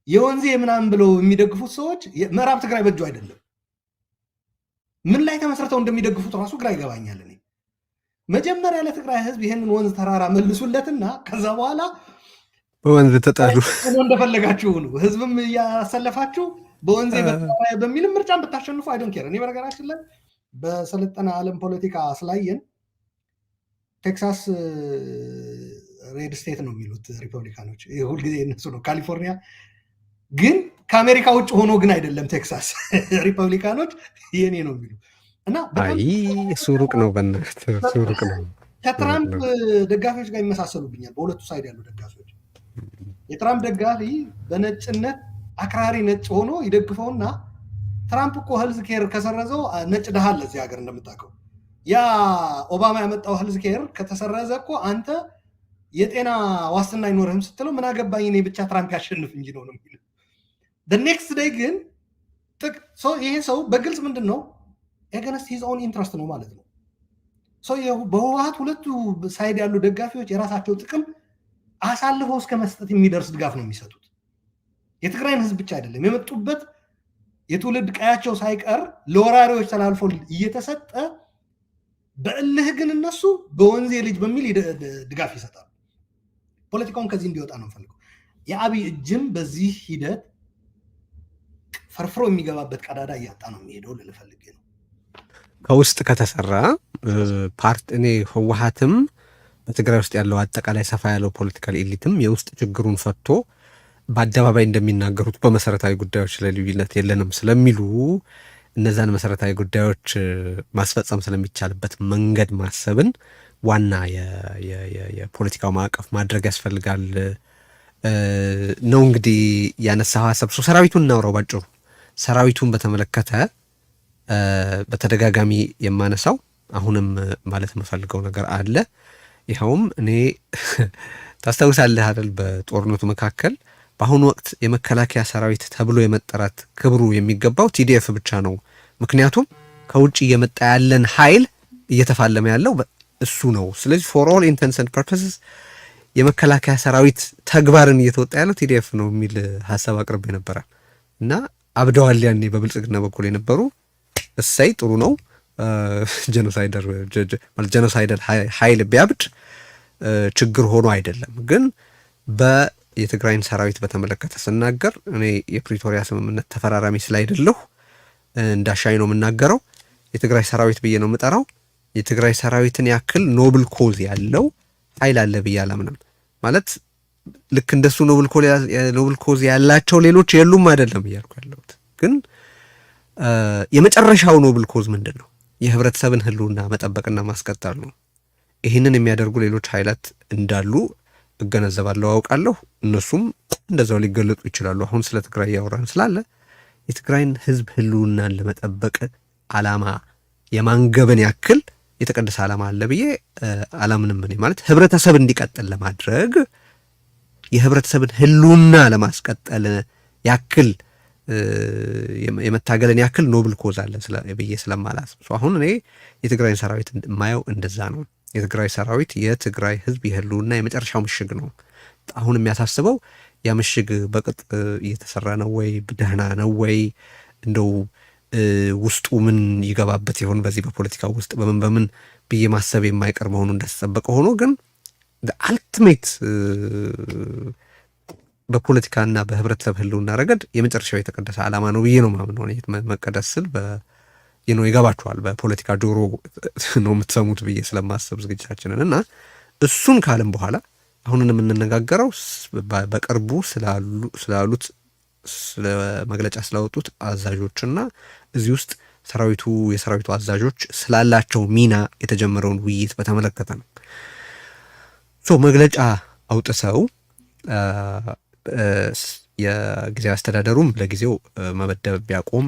የወንዜ ምናምን ብለው የሚደግፉት ሰዎች ምዕራብ ትግራይ በእጁ አይደለም። ምን ላይ ተመስርተው እንደሚደግፉት ራሱ ግራ ይገባኛል። እኔ መጀመሪያ ለትግራይ ህዝብ ይህንን ወንዝ ተራራ መልሱለትና ከዛ በኋላ
በወንዝ ተጣሉ
እንደፈለጋችሁ ነው። ህዝብም እያሰለፋችሁ በወንዜ በሚልም ምርጫን ብታሸንፉ አይዶን ኬር። እኔ በነገራችን ላይ በሰለጠነ ዓለም ፖለቲካ ስላየን ቴክሳስ ሬድ ስቴት ነው የሚሉት ሪፐብሊካኖች፣ ሁልጊዜ እነሱ ነው። ካሊፎርኒያ ግን ከአሜሪካ ውጭ ሆኖ ግን አይደለም ቴክሳስ። ሪፐብሊካኖች የኔ ነው የሚሉ እና
እሱ ሩቅ ነው፣ በእናትህ እሱ ሩቅ ነው።
ከትራምፕ ደጋፊዎች ጋር ይመሳሰሉብኛል በሁለቱ ሳይድ ያሉ ደጋፊዎች። የትራምፕ ደጋፊ በነጭነት አክራሪ ነጭ ሆኖ ይደግፈውና ትራምፕ እኮ ሄልዝ ኬር ከሰረዘው ነጭ ድሃ አለ እዚህ ሀገር እንደምታውቀው። ያ ኦባማ ያመጣው ሄልዝ ኬር ከተሰረዘ እኮ አንተ የጤና ዋስትና አይኖርህም ስትለው ምን አገባኝ እኔ ብቻ ትራምፕ ያሸንፍ እንጂ ነው የሚለው። ኔክስት ዴይ ግን ይሄ ሰው በግልጽ ምንድን ነው ኤገንስት ሂዝ ኦን ኢንትረስት ነው ማለት ነው። በህወሓት ሁለቱ ሳይድ ያሉ ደጋፊዎች የራሳቸው ጥቅም አሳልፈው እስከ መስጠት የሚደርስ ድጋፍ ነው የሚሰጡት። የትግራይን ህዝብ ብቻ አይደለም የመጡበት የትውልድ ቀያቸው ሳይቀር ለወራሪዎች ተላልፎ እየተሰጠ በእልህ ግን እነሱ በወንዜ ልጅ በሚል ድጋፍ ይሰጣሉ። ፖለቲካውን ከዚህ እንዲወጣ ነው ፈልገው። የአብይ እጅም በዚህ ሂደት ፈርፍሮ የሚገባበት ቀዳዳ እያጣ ነው የሚሄደው ልፈልግ ነው።
ከውስጥ ከተሰራ ፓርት እኔ ህወሓትም በትግራይ ውስጥ ያለው አጠቃላይ ሰፋ ያለው ፖለቲካል ኤሊትም የውስጥ ችግሩን ፈቶ በአደባባይ እንደሚናገሩት በመሰረታዊ ጉዳዮች ላይ ልዩነት የለንም ስለሚሉ እነዛን መሰረታዊ ጉዳዮች ማስፈጸም ስለሚቻልበት መንገድ ማሰብን ዋና የፖለቲካው ማዕቀፍ ማድረግ ያስፈልጋል ነው እንግዲህ ያነሳው ሀሳብ። ሰራዊቱን እናውራው ባጭሩ። ሰራዊቱን በተመለከተ በተደጋጋሚ የማነሳው አሁንም ማለት የምፈልገው ነገር አለ። ይኸውም እኔ ታስታውሳለህ አይደል በጦርነቱ መካከል በአሁኑ ወቅት የመከላከያ ሰራዊት ተብሎ የመጠራት ክብሩ የሚገባው ቲዲኤፍ ብቻ ነው። ምክንያቱም ከውጭ እየመጣ ያለን ኃይል እየተፋለመ ያለው እሱ ነው። ስለዚህ ፎር ኦል ኢንተንትስ ኤንድ ፐርፐስስ የመከላከያ ሰራዊት ተግባርን እየተወጣ ያለው ቲዲኤፍ ነው የሚል ሀሳብ አቅርቤ ነበረ እና አብደዋል ያኔ በብልጽግና በኩል የነበሩ። እሰይ ጥሩ ነው። ጀኖሳይደር ኃይል ቢያብድ ችግር ሆኖ አይደለም። ግን የትግራይን ሰራዊት በተመለከተ ስናገር እኔ የፕሪቶሪያ ስምምነት ተፈራራሚ ስላይደለሁ እንዳሻይ ነው የምናገረው። የትግራይ ሰራዊት ብዬ ነው የምጠራው። የትግራይ ሰራዊትን ያክል ኖብል ኮዝ ያለው ኃይል አለ ብዬ አላምንም። ማለት ልክ እንደሱ ኖብል ኮዝ ያላቸው ሌሎች የሉም አይደለም እያልኩ ያለሁት። ግን የመጨረሻው ኖብል ኮዝ ምንድን ነው? የህብረተሰብን ህልውና መጠበቅና ማስቀጠል ነው። ይህንን የሚያደርጉ ሌሎች ኃይላት እንዳሉ እገነዘባለሁ፣ አውቃለሁ። እነሱም እንደዛው ሊገለጡ ይችላሉ። አሁን ስለ ትግራይ እያወራን ስላለ የትግራይን ህዝብ ህልውናን ለመጠበቅ አላማ የማንገብን ያክል የተቀደሰ አላማ አለ ብዬ አላምንም። እኔ ማለት ህብረተሰብ እንዲቀጥል ለማድረግ የህብረተሰብን ህልውና ለማስቀጠል ያክል የመታገልን ያክል ኖብል ኮዝ አለ ብዬ ስለማላስብ አሁን እኔ የትግራይን ሰራዊት የማየው እንደዛ ነው። የትግራይ ሰራዊት የትግራይ ህዝብ የህልውና የመጨረሻው ምሽግ ነው። አሁን የሚያሳስበው ያ ምሽግ በቅጥ እየተሰራ ነው ወይ፣ ደህና ነው ወይ፣ እንደው ውስጡ ምን ይገባበት ይሆን በዚህ በፖለቲካው ውስጥ በምን ብዬ ማሰብ የማይቀር መሆኑ እንደተጠበቀ ሆኖ ግን አልቲሜት በፖለቲካና በህብረተሰብ ህልውና ረገድ የመጨረሻው የተቀደሰ ዓላማ ነው ብዬ ነው ማምነው። መቀደስ ስል ይገባችኋል፣ በፖለቲካ ጆሮ ነው የምትሰሙት ብዬ ስለማሰብ ዝግጅታችንን እና እሱን ካለም በኋላ አሁንን የምንነጋገረው በቅርቡ ስላሉት ስለ መግለጫ ስላወጡት አዛዦችና እዚህ ውስጥ የሰራዊቱ አዛዦች ስላላቸው ሚና የተጀመረውን ውይይት በተመለከተ ነው። መግለጫ አውጥተው የጊዜያዊ አስተዳደሩም ለጊዜው መመደብ ቢያቆም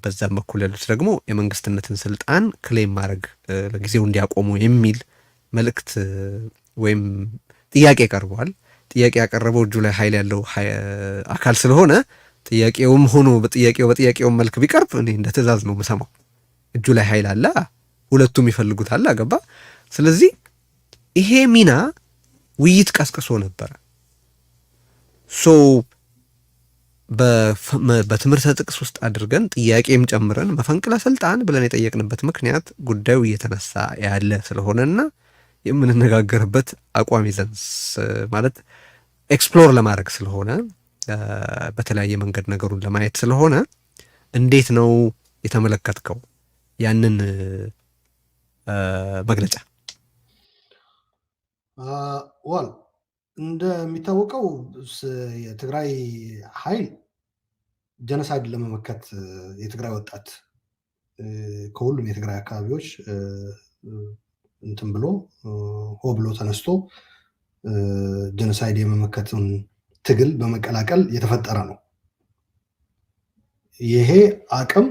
በዛም በኩል ያሉት ደግሞ የመንግስትነትን ስልጣን ክሌም ማድረግ ለጊዜው እንዲያቆሙ የሚል መልእክት ወይም ጥያቄ ቀርቧል። ጥያቄ ያቀረበው እጁ ላይ ኃይል ያለው አካል ስለሆነ ጥያቄውም ሆኖ በጥያቄው መልክ ቢቀርብ እኔ እንደ ትእዛዝ ነው የምሰማው። እጁ ላይ ኃይል አለ፣ ሁለቱም ይፈልጉታል፣ አገባ። ስለዚህ ይሄ ሚና ውይይት ቀስቅሶ ነበረ። በትምህርተ ጥቅስ ውስጥ አድርገን ጥያቄም ጨምረን መፈንቅለ ስልጣን ብለን የጠየቅንበት ምክንያት ጉዳዩ እየተነሳ ያለ ስለሆነና የምንነጋገርበት አቋም ይዘን ማለት ኤክስፕሎር ለማድረግ ስለሆነ በተለያየ መንገድ ነገሩን ለማየት ስለሆነ እንዴት ነው የተመለከትከው ያንን መግለጫ?
ዋል እንደሚታወቀው የትግራይ ኃይል ጀነሳይድ ለመመከት የትግራይ ወጣት ከሁሉም የትግራይ አካባቢዎች እንትን ብሎ ሆ ብሎ ተነስቶ ጀነሳይድ የመመከቱን ትግል በመቀላቀል የተፈጠረ ነው። ይሄ አቅም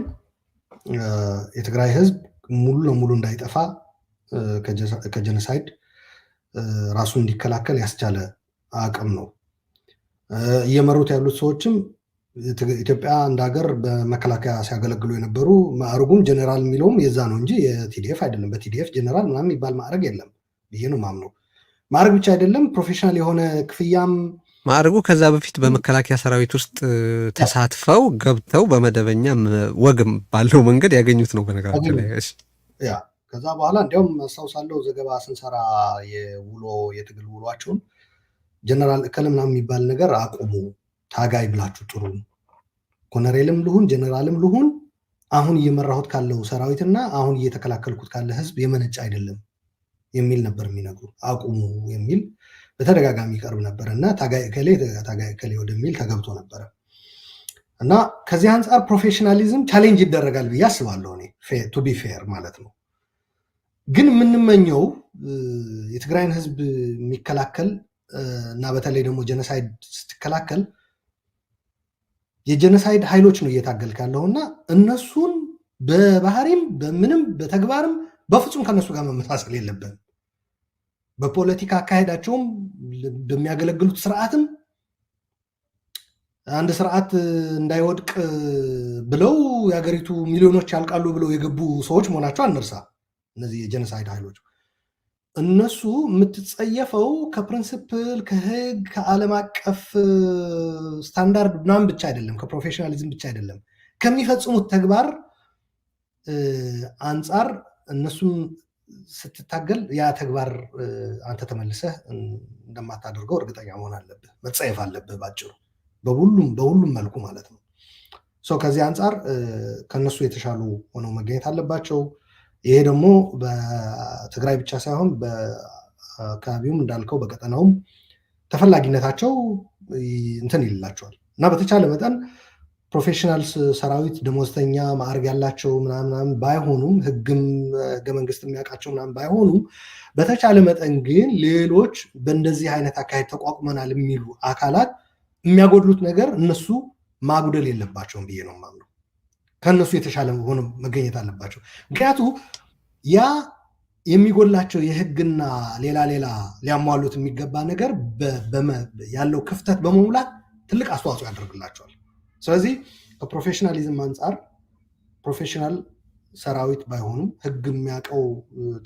የትግራይ ህዝብ ሙሉ ለሙሉ እንዳይጠፋ ከጀኖሳይድ ራሱን እንዲከላከል ያስቻለ አቅም ነው። እየመሩት ያሉት ሰዎችም ኢትዮጵያ እንደ ሀገር በመከላከያ ሲያገለግሉ የነበሩ ማዕረጉም ጀኔራል የሚለውም የዛ ነው እንጂ የቲዲኤፍ አይደለም። በቲዲኤፍ ጀኔራል ምናምን የሚባል ማዕረግ የለም ብዬ ነው ማምነው። ማዕረግ ብቻ አይደለም፣ ፕሮፌሽናል የሆነ ክፍያም
ማዕረጉ ከዛ በፊት በመከላከያ ሰራዊት ውስጥ ተሳትፈው ገብተው በመደበኛ ወግ ባለው መንገድ ያገኙት ነው። በነገራችን ላይ
ያ ከዛ በኋላ እንዲያውም አስታውሳለሁ ዘገባ ስንሰራ የትግል ውሏቸውን ጀነራል እከል ምናምን የሚባል ነገር አቁሙ፣ ታጋይ ብላችሁ ጥሩ፣ ኮሎኔልም ልሁን ጀነራልም ልሁን አሁን እየመራሁት ካለው ሰራዊትና አሁን እየተከላከልኩት ካለ ህዝብ የመነጭ አይደለም የሚል ነበር የሚነግሩ። አቁሙ የሚል በተደጋጋሚ ይቀርብ ነበር እና ታጋይ እከሌ ወደሚል ተገብቶ ነበረ እና ከዚህ አንጻር ፕሮፌሽናሊዝም ቻሌንጅ ይደረጋል ብዬ አስባለሁ እኔ ቱ ቢ ፌር ማለት ነው። ግን የምንመኘው የትግራይን ህዝብ የሚከላከል እና በተለይ ደግሞ ጀኖሳይድ ስትከላከል የጀኖሳይድ ኃይሎች ነው እየታገልክ ያለው እና እነሱን በባህሪም በምንም በተግባርም በፍጹም ከነሱ ጋር መመሳሰል የለብንም። በፖለቲካ አካሄዳቸውም በሚያገለግሉት ስርዓትም አንድ ስርዓት እንዳይወድቅ ብለው የሀገሪቱ ሚሊዮኖች ያልቃሉ ብለው የገቡ ሰዎች መሆናቸው አንርሳ። እነዚህ የጀኖሳይድ ኃይሎች እነሱ የምትጸየፈው ከፕሪንስፕል ከህግ ከዓለም አቀፍ ስታንዳርድ ምናምን ብቻ አይደለም፣ ከፕሮፌሽናሊዝም ብቻ አይደለም፣ ከሚፈጽሙት ተግባር አንጻር እነሱም ስትታገል ያ ተግባር አንተ ተመልሰህ እንደማታደርገው እርግጠኛ መሆን አለብህ፣ መጸየፍ አለብህ ባጭሩ፣ በሁሉም መልኩ ማለት ነው። ከዚህ አንጻር ከነሱ የተሻሉ ሆነው መገኘት አለባቸው። ይሄ ደግሞ በትግራይ ብቻ ሳይሆን በአካባቢውም እንዳልከው በቀጠናውም ተፈላጊነታቸው እንትን ይልላቸዋል እና በተቻለ መጠን ፕሮፌሽናል ሰራዊት ደሞዝተኛ ማዕረግ ያላቸው ምናምን ባይሆኑም ህግም ህገ መንግስት የሚያውቃቸው ምናምን ባይሆኑም በተቻለ መጠን ግን ሌሎች በእንደዚህ አይነት አካሄድ ተቋቁመናል የሚሉ አካላት የሚያጎድሉት ነገር እነሱ ማጉደል የለባቸውም ብዬ ነው የማምነው። ከእነሱ የተሻለ ሆኖ መገኘት አለባቸው። ምክንያቱ ያ የሚጎላቸው የህግና ሌላ ሊያሟሉት የሚገባ ነገር ያለው ክፍተት በመሙላት ትልቅ አስተዋጽኦ ያደርግላቸዋል። ስለዚህ ከፕሮፌሽናሊዝም አንጻር ፕሮፌሽናል ሰራዊት ባይሆኑም ህግ የሚያውቀው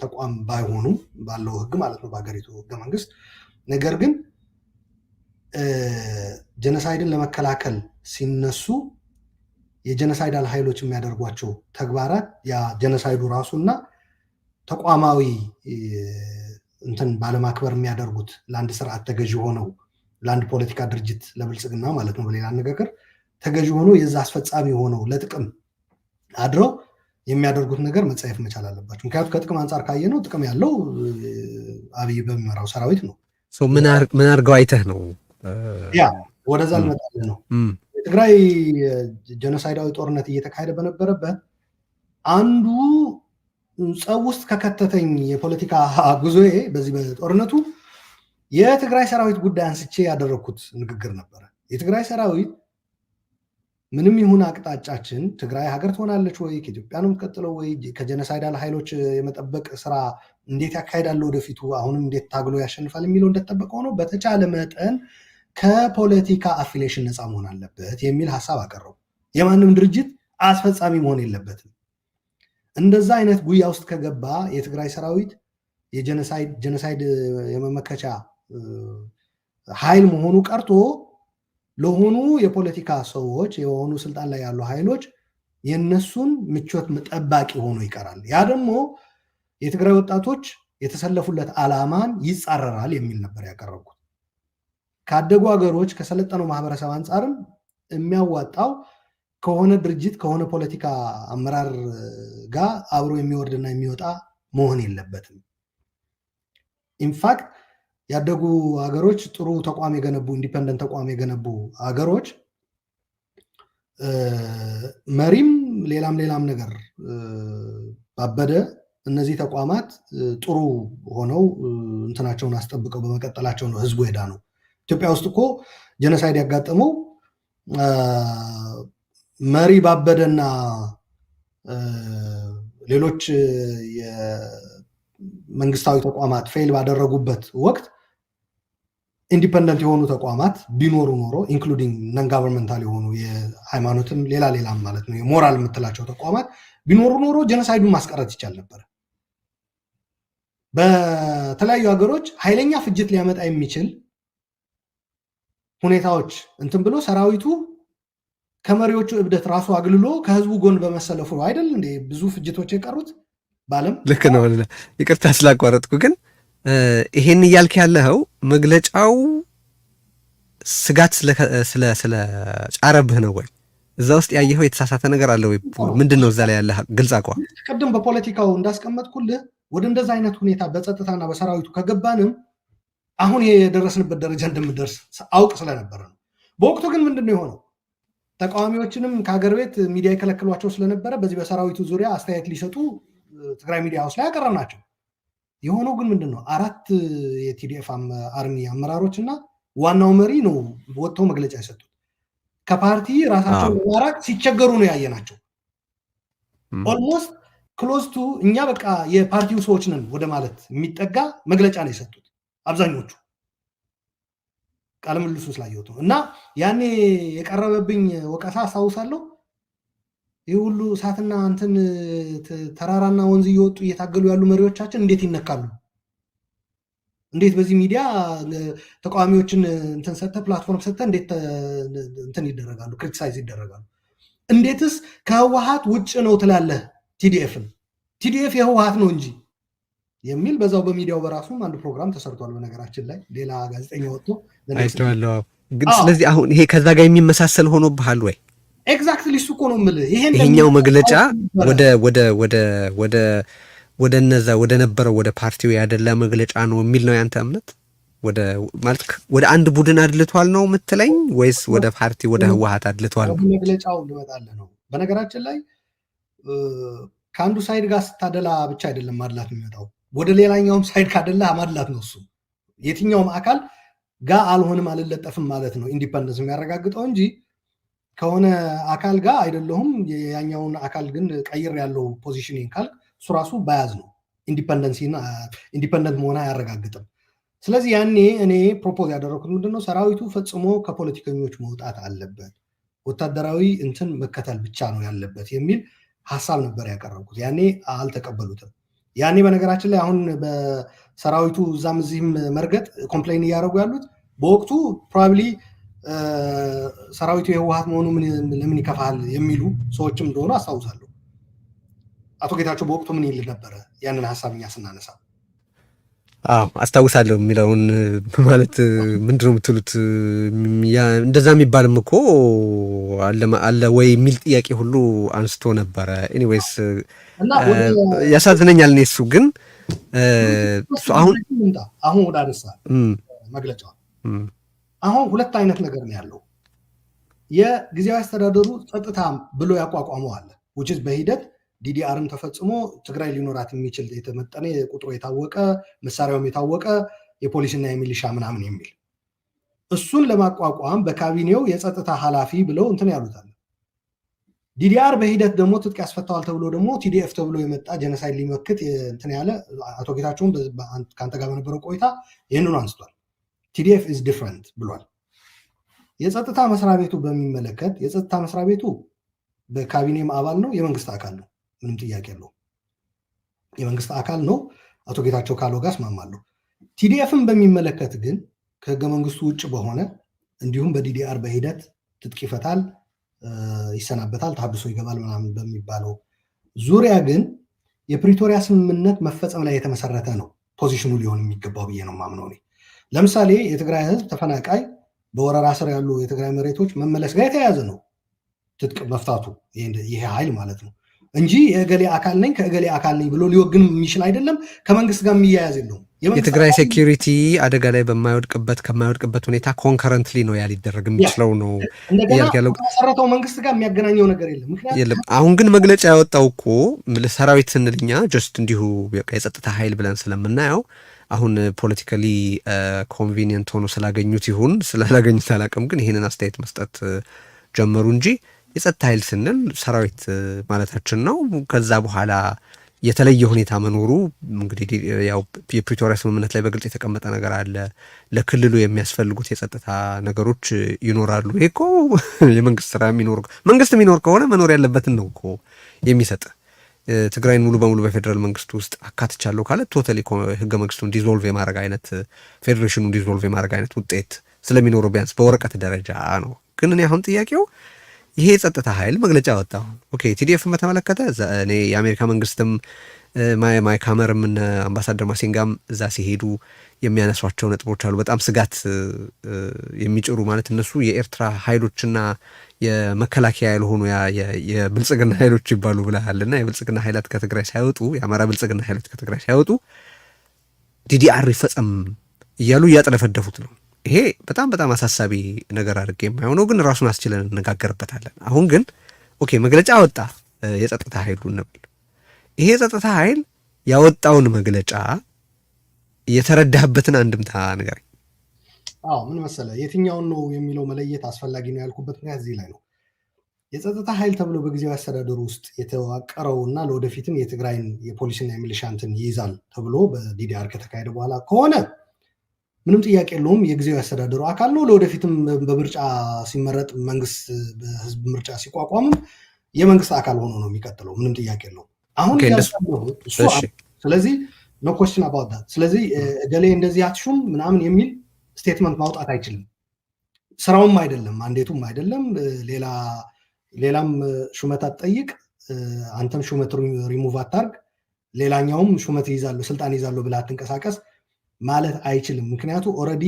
ተቋም ባይሆኑም ባለው ህግ ማለት ነው በሀገሪቱ ህገ መንግስት፣ ነገር ግን ጀኖሳይድን ለመከላከል ሲነሱ የጀኖሳይዳል ኃይሎች የሚያደርጓቸው ተግባራት ያ ጀኖሳይዱ ራሱና ተቋማዊ እንትን ባለማክበር የሚያደርጉት ለአንድ ስርዓት ተገዢ ሆነው ለአንድ ፖለቲካ ድርጅት ለብልጽግና ማለት ነው በሌላ አነጋገር ተገዢ ሆኖ የዛ አስፈጻሚ ሆነው ለጥቅም አድረው የሚያደርጉት ነገር መጸየፍ መቻል አለባቸው። ምክንያቱም ከጥቅም አንጻር ካየነው ጥቅም ያለው አብይ በሚመራው ሰራዊት ነው።
ምን አድርገው አይተህ ነው?
ያ ወደዛ ልመጣልህ ነው። የትግራይ ጀኖሳይዳዊ ጦርነት እየተካሄደ በነበረበት አንዱ ጸብ ውስጥ ከከተተኝ የፖለቲካ ጉዞዬ በዚህ በጦርነቱ የትግራይ ሰራዊት ጉዳይ አንስቼ ያደረግኩት ንግግር ነበረ። የትግራይ ሰራዊት ምንም ይሁን አቅጣጫችን ትግራይ ሀገር ትሆናለች ወይ፣ ከኢትዮጵያ ነው የምትቀጥለው ወይ፣ ከጀኖሳይዳል ኃይሎች የመጠበቅ ስራ እንዴት ያካሄዳል ወደፊቱ፣ አሁንም እንዴት ታግሎ ያሸንፋል የሚለው እንደተጠበቀ ሆኖ በተቻለ መጠን ከፖለቲካ አፊሌሽን ነፃ መሆን አለበት የሚል ሀሳብ አቀረቡ። የማንም ድርጅት አስፈጻሚ መሆን የለበትም። እንደዛ አይነት ጉያ ውስጥ ከገባ የትግራይ ሰራዊት የጀኖሳይድ የመመከቻ ኃይል መሆኑ ቀርቶ ለሆኑ የፖለቲካ ሰዎች የሆኑ ስልጣን ላይ ያሉ ኃይሎች የነሱን ምቾት ጠባቂ ሆኖ ይቀራል። ያ ደግሞ የትግራይ ወጣቶች የተሰለፉለት ዓላማን ይጻረራል የሚል ነበር ያቀረብኩት። ካደጉ ሀገሮች ከሰለጠነው ማህበረሰብ አንጻርም የሚያዋጣው ከሆነ ድርጅት ከሆነ ፖለቲካ አመራር ጋር አብሮ የሚወርድና የሚወጣ መሆን የለበትም። ኢንፋክት ያደጉ ሀገሮች ጥሩ ተቋም የገነቡ ኢንዲፔንደንት ተቋም የገነቡ ሀገሮች መሪም ሌላም ነገር ባበደ እነዚህ ተቋማት ጥሩ ሆነው እንትናቸውን አስጠብቀው በመቀጠላቸው ነው ህዝቡ ነው። ኢትዮጵያ ውስጥ እኮ ጀኖሳይድ ያጋጠመው መሪ ባበደና ሌሎች የመንግስታዊ ተቋማት ፌል ባደረጉበት ወቅት ኢንዲፐንደንት የሆኑ ተቋማት ቢኖሩ ኖሮ ኢንክሉዲንግ ነን ጋቨርንመንታል የሆኑ የሃይማኖትም ሌላም ማለት ነው የሞራል የምትላቸው ተቋማት ቢኖሩ ኖሮ ጀኖሳይዱን ማስቀረት ይቻል ነበር። በተለያዩ ሀገሮች ኃይለኛ ፍጅት ሊያመጣ የሚችል ሁኔታዎች እንትን ብሎ ሰራዊቱ ከመሪዎቹ እብደት ራሱ አግልሎ ከህዝቡ ጎን በመሰለፉ አይደል እንዴ ብዙ ፍጅቶች የቀሩት በዓለም።
ልክ ነው። ይቅርታ ስላቋረጥኩ፣ ግን ይሄን እያልክ ያለኸው መግለጫው ስጋት ስለጫረብህ ነው ወይ? እዛ ውስጥ ያየኸው የተሳሳተ ነገር አለ ወይ? ምንድን ነው እዛ ላይ ያለህ ግልጽ አቋም?
ቅድም በፖለቲካው እንዳስቀመጥኩልህ ወደ እንደዛ አይነት ሁኔታ በጸጥታና በሰራዊቱ ከገባንም አሁን የደረስንበት ደረጃ እንደምደርስ አውቅ ስለነበረ ነው። በወቅቱ ግን ምንድን ነው የሆነው? ተቃዋሚዎችንም ከሀገር ቤት ሚዲያ የከለክሏቸው ስለነበረ በዚህ በሰራዊቱ ዙሪያ አስተያየት ሊሰጡ ትግራይ ሚዲያ ሃውስ ላይ ያቀረብናቸው። የሆነው ግን ምንድን ነው 4 የቲዲኤፍ አርሚ አመራሮች እና ዋናው መሪ ነው ወጥተው መግለጫ የሰጡት። ከፓርቲ ራሳቸውን ለማራቅ ሲቸገሩ ነው ያየናቸው። ኦልሞስት ክሎዝ ቱ እኛ በቃ የፓርቲው ሰዎች ነን ወደ ማለት የሚጠጋ መግለጫ ነው የሰጡት አብዛኞቹ። ቃለ ምልልሱ ስላየሁት ነው። እና ያኔ የቀረበብኝ ወቀሳ አስታውሳለሁ። ይህ ሁሉ እሳትና እንትን ተራራና ወንዝ እየወጡ እየታገሉ ያሉ መሪዎቻችን እንዴት ይነካሉ? እንዴት በዚህ ሚዲያ ተቃዋሚዎችን እንትን ሰጥተህ ፕላትፎርም ሰጥተህ እንዴት እንትን ይደረጋሉ? ክሪቲሳይዝ ይደረጋሉ? እንዴትስ ከህወሓት ውጭ ነው ትላለህ? ቲዲኤፍ የህወሓት ነው እንጂ የሚል በዛው በሚዲያው በራሱም አንድ ፕሮግራም ተሰርቷል። በነገራችን ላይ ሌላ ጋዜጠኛ ወጥቶ
አይተዋለሁ። ግን ስለዚህ አሁን ይሄ ከዛ ጋር የሚመሳሰል ሆኖብሃል ወይ?
ኤግዛክትሊ እሱ እኮ ነው የምልህ።
ይሄኛው መግለጫ ወደ እነዛ ወደ ነበረው ወደ ፓርቲው ያደላ መግለጫ ነው የሚል ነው ያንተ እምነት? ማለት ወደ አንድ ቡድን አድልቷል ነው የምትለኝ ወይስ ወደ ፓርቲ ወደ ህወሓት አድልቷል ነው?
መግለጫው ልመጣልህ ነው። በነገራችን ላይ ከአንዱ ሳይድ ጋር ስታደላ ብቻ አይደለም ማድላት የሚመጣው፣ ወደ ሌላኛውም ሳይድ ካደላ ማድላት ነው። እሱ የትኛውም አካል ጋር አልሆንም አልለጠፍም ማለት ነው ኢንዲፐንደንስ የሚያረጋግጠው እንጂ ከሆነ አካል ጋር አይደለሁም ያኛውን አካል ግን ቀይር ያለው ፖዚሽን ካልክ እሱ ራሱ ባያዝ ነው። ኢንዲፐንደንት መሆን አያረጋግጥም። ስለዚህ ያኔ እኔ ፕሮፖዝ ያደረኩት ምንድነው ሰራዊቱ ፈጽሞ ከፖለቲከኞች መውጣት አለበት፣ ወታደራዊ እንትን መከተል ብቻ ነው ያለበት የሚል ሀሳብ ነበር ያቀረብኩት። ያኔ አልተቀበሉትም። ያኔ በነገራችን ላይ አሁን በሰራዊቱ እዛም እዚህም መርገጥ ኮምፕሌን እያደረጉ ያሉት በወቅቱ ፕሮባብሊ ሰራዊቱ የህወሓት መሆኑ ለምን ይከፋል የሚሉ ሰዎችም እንደሆኑ አስታውሳለሁ። አቶ ጌታቸው በወቅቱ ምን ይል ነበረ ያንን ሀሳብ እኛ ስናነሳ?
አስታውሳለሁ የሚለውን ማለት ምንድነው የምትሉት? እንደዛ የሚባልም እኮ አለ ወይ የሚል ጥያቄ ሁሉ አንስቶ ነበረ። ኤኒዌይስ ያሳዝነኛል። እኔ እሱ ግን
አሁን ወደ አነሳ መግለጫው አሁን ሁለት አይነት ነገር ነው ያለው። የጊዜያዊ አስተዳደሩ ጸጥታ ብሎ ያቋቋመው አለ which is በሂደት ዲዲአርም ተፈጽሞ ትግራይ ሊኖራት የሚችል የተመጠነ ቁጥሩ የታወቀ መሳሪያውም የታወቀ የፖሊስና የሚሊሻ ምናምን የሚል እሱን ለማቋቋም በካቢኔው የጸጥታ ኃላፊ ብለው እንትን ያሉታል። ዲዲአር በሂደት ደግሞ ትጥቅ ያስፈታዋል ተብሎ ደግሞ ቲዲኤፍ ተብሎ የመጣ ጀነሳይድ ሊመክት እንትን ያለ አቶ ጌታቸውም ከአንተ ጋር በነበረው ቆይታ ይህንኑ አንስቷል። ቲዲኤፍ ኢዝ ዲፍረንት ብሏል። የጸጥታ መስሪያ ቤቱ በሚመለከት የጸጥታ መስሪያ ቤቱ በካቢኔም አባል ነው፣ የመንግስት አካል ነው። ምንም ጥያቄ የለው፣ የመንግስት አካል ነው። አቶ ጌታቸው ካለው ጋር እስማማለሁ። ቲዲኤፍን በሚመለከት ግን ከህገ መንግስቱ ውጭ በሆነ እንዲሁም በዲዲአር በሂደት ትጥቅ ይፈታል፣ ይሰናበታል፣ ታድሶ ይገባል ምናምን በሚባለው ዙሪያ ግን የፕሪቶሪያ ስምምነት መፈጸም ላይ የተመሰረተ ነው ፖዚሽኑ ሊሆን የሚገባው ብዬ ነው ማምነው እኔ። ለምሳሌ የትግራይ ህዝብ ተፈናቃይ በወረራ ስር ያሉ የትግራይ መሬቶች መመለስ ጋር የተያያዘ ነው ትጥቅ መፍታቱ፣ ይሄ ኃይል ማለት ነው እንጂ የእገሌ አካል ነኝ ከእገሌ አካል ነኝ ብሎ ሊወግን የሚችል አይደለም። ከመንግስት ጋር የሚያያዝ የለውም።
የትግራይ ሴኪሪቲ አደጋ ላይ ከማይወድቅበት ሁኔታ ኮንከረንትሊ ነው ያ ሊደረግ የሚችለው ነው
ያለው። ከመሰረተው መንግስት ጋር የሚያገናኘው ነገር የለም።
አሁን ግን መግለጫ ያወጣው እኮ ሰራዊት ስንልኛ ጀስት እንዲሁ የጸጥታ ኃይል ብለን ስለምናየው አሁን ፖለቲካሊ ኮንቪኒየንት ሆኖ ስላገኙት ይሁን ስላላገኙት አላውቅም፣ ግን ይህንን አስተያየት መስጠት ጀመሩ እንጂ የጸጥታ ኃይል ስንል ሰራዊት ማለታችን ነው። ከዛ በኋላ የተለየ ሁኔታ መኖሩ እንግዲህ ያው የፕሪቶሪያ ስምምነት ላይ በግልጽ የተቀመጠ ነገር አለ። ለክልሉ የሚያስፈልጉት የጸጥታ ነገሮች ይኖራሉ። ይሄ እኮ የመንግስት ስራ መንግስት የሚኖር ከሆነ መኖር ያለበትን ነው እኮ የሚሰጥ። ትግራይን ሙሉ በሙሉ በፌዴራል መንግስት ውስጥ አካትቻለሁ ካለ ቶታሊ ህገ መንግስቱን ዲዞልቭ የማድረግ አይነት ፌዴሬሽኑን ዲዞልቭ የማድረግ አይነት ውጤት ስለሚኖረው ቢያንስ በወረቀት ደረጃ ነው። ግን እኔ አሁን ጥያቄው ይሄ የጸጥታ ኃይል መግለጫ ወጣ። ኦኬ ቲዲኤፍን በተመለከተ እኔ የአሜሪካ መንግስትም ማይክ ሀመርም አምባሳደር ማሲንጋም እዛ ሲሄዱ የሚያነሷቸው ነጥቦች አሉ። በጣም ስጋት የሚጭሩ ማለት እነሱ የኤርትራ ኃይሎችና የመከላከያ ያልሆኑ የብልጽግና ኃይሎች ይባሉ ብለሃልና የብልጽግና ኃይላት ከትግራይ ሳይወጡ የአማራ ብልጽግና ኃይሎች ከትግራይ ሳይወጡ ዲዲአር ይፈጸም እያሉ እያጠለፈደፉት ነው። ይሄ በጣም በጣም አሳሳቢ ነገር አድርጌ የማይሆነው ግን ራሱን አስችለን እንነጋገርበታለን። አሁን ግን ኦኬ መግለጫ ወጣ የጸጥታ ኃይሉ እንብል። ይሄ የጸጥታ ኃይል ያወጣውን መግለጫ የተረዳህበትን አንድምታ ንገረኝ።
ምን መሰለህ፣ የትኛውን ነው የሚለው መለየት አስፈላጊ ነው ያልኩበት ምክንያት እዚህ ላይ ነው። የጸጥታ ኃይል ተብሎ በጊዜያዊ አስተዳደሩ ውስጥ የተዋቀረው እና ለወደፊትም የትግራይን የፖሊስና የሚሊሻ እንትን ይይዛል ተብሎ በዲዲአር ከተካሄደ በኋላ ከሆነ ምንም ጥያቄ የለውም፣ የጊዜያዊ አስተዳደሩ አካል ነው። ለወደፊትም በምርጫ ሲመረጥ መንግስት በህዝብ ምርጫ ሲቋቋምም የመንግስት አካል ሆኖ ነው የሚቀጥለው። ምንም ጥያቄ የለውም። አሁን እሱ ስለዚህ ኖ ኮስችን አባውት ዳት። ስለዚህ እገሌ እንደዚህ አትሹም ምናምን የሚል ስቴትመንት ማውጣት አይችልም። ስራውም አይደለም፣ ማንዴቱም አይደለም። ሌላም ሹመት አትጠይቅ፣ አንተም ሹመት ሪሙቭ አታርግ፣ ሌላኛውም ሹመት ይይዛለሁ ስልጣን ይይዛለሁ ብለህ አትንቀሳቀስ ማለት አይችልም። ምክንያቱ ኦልሬዲ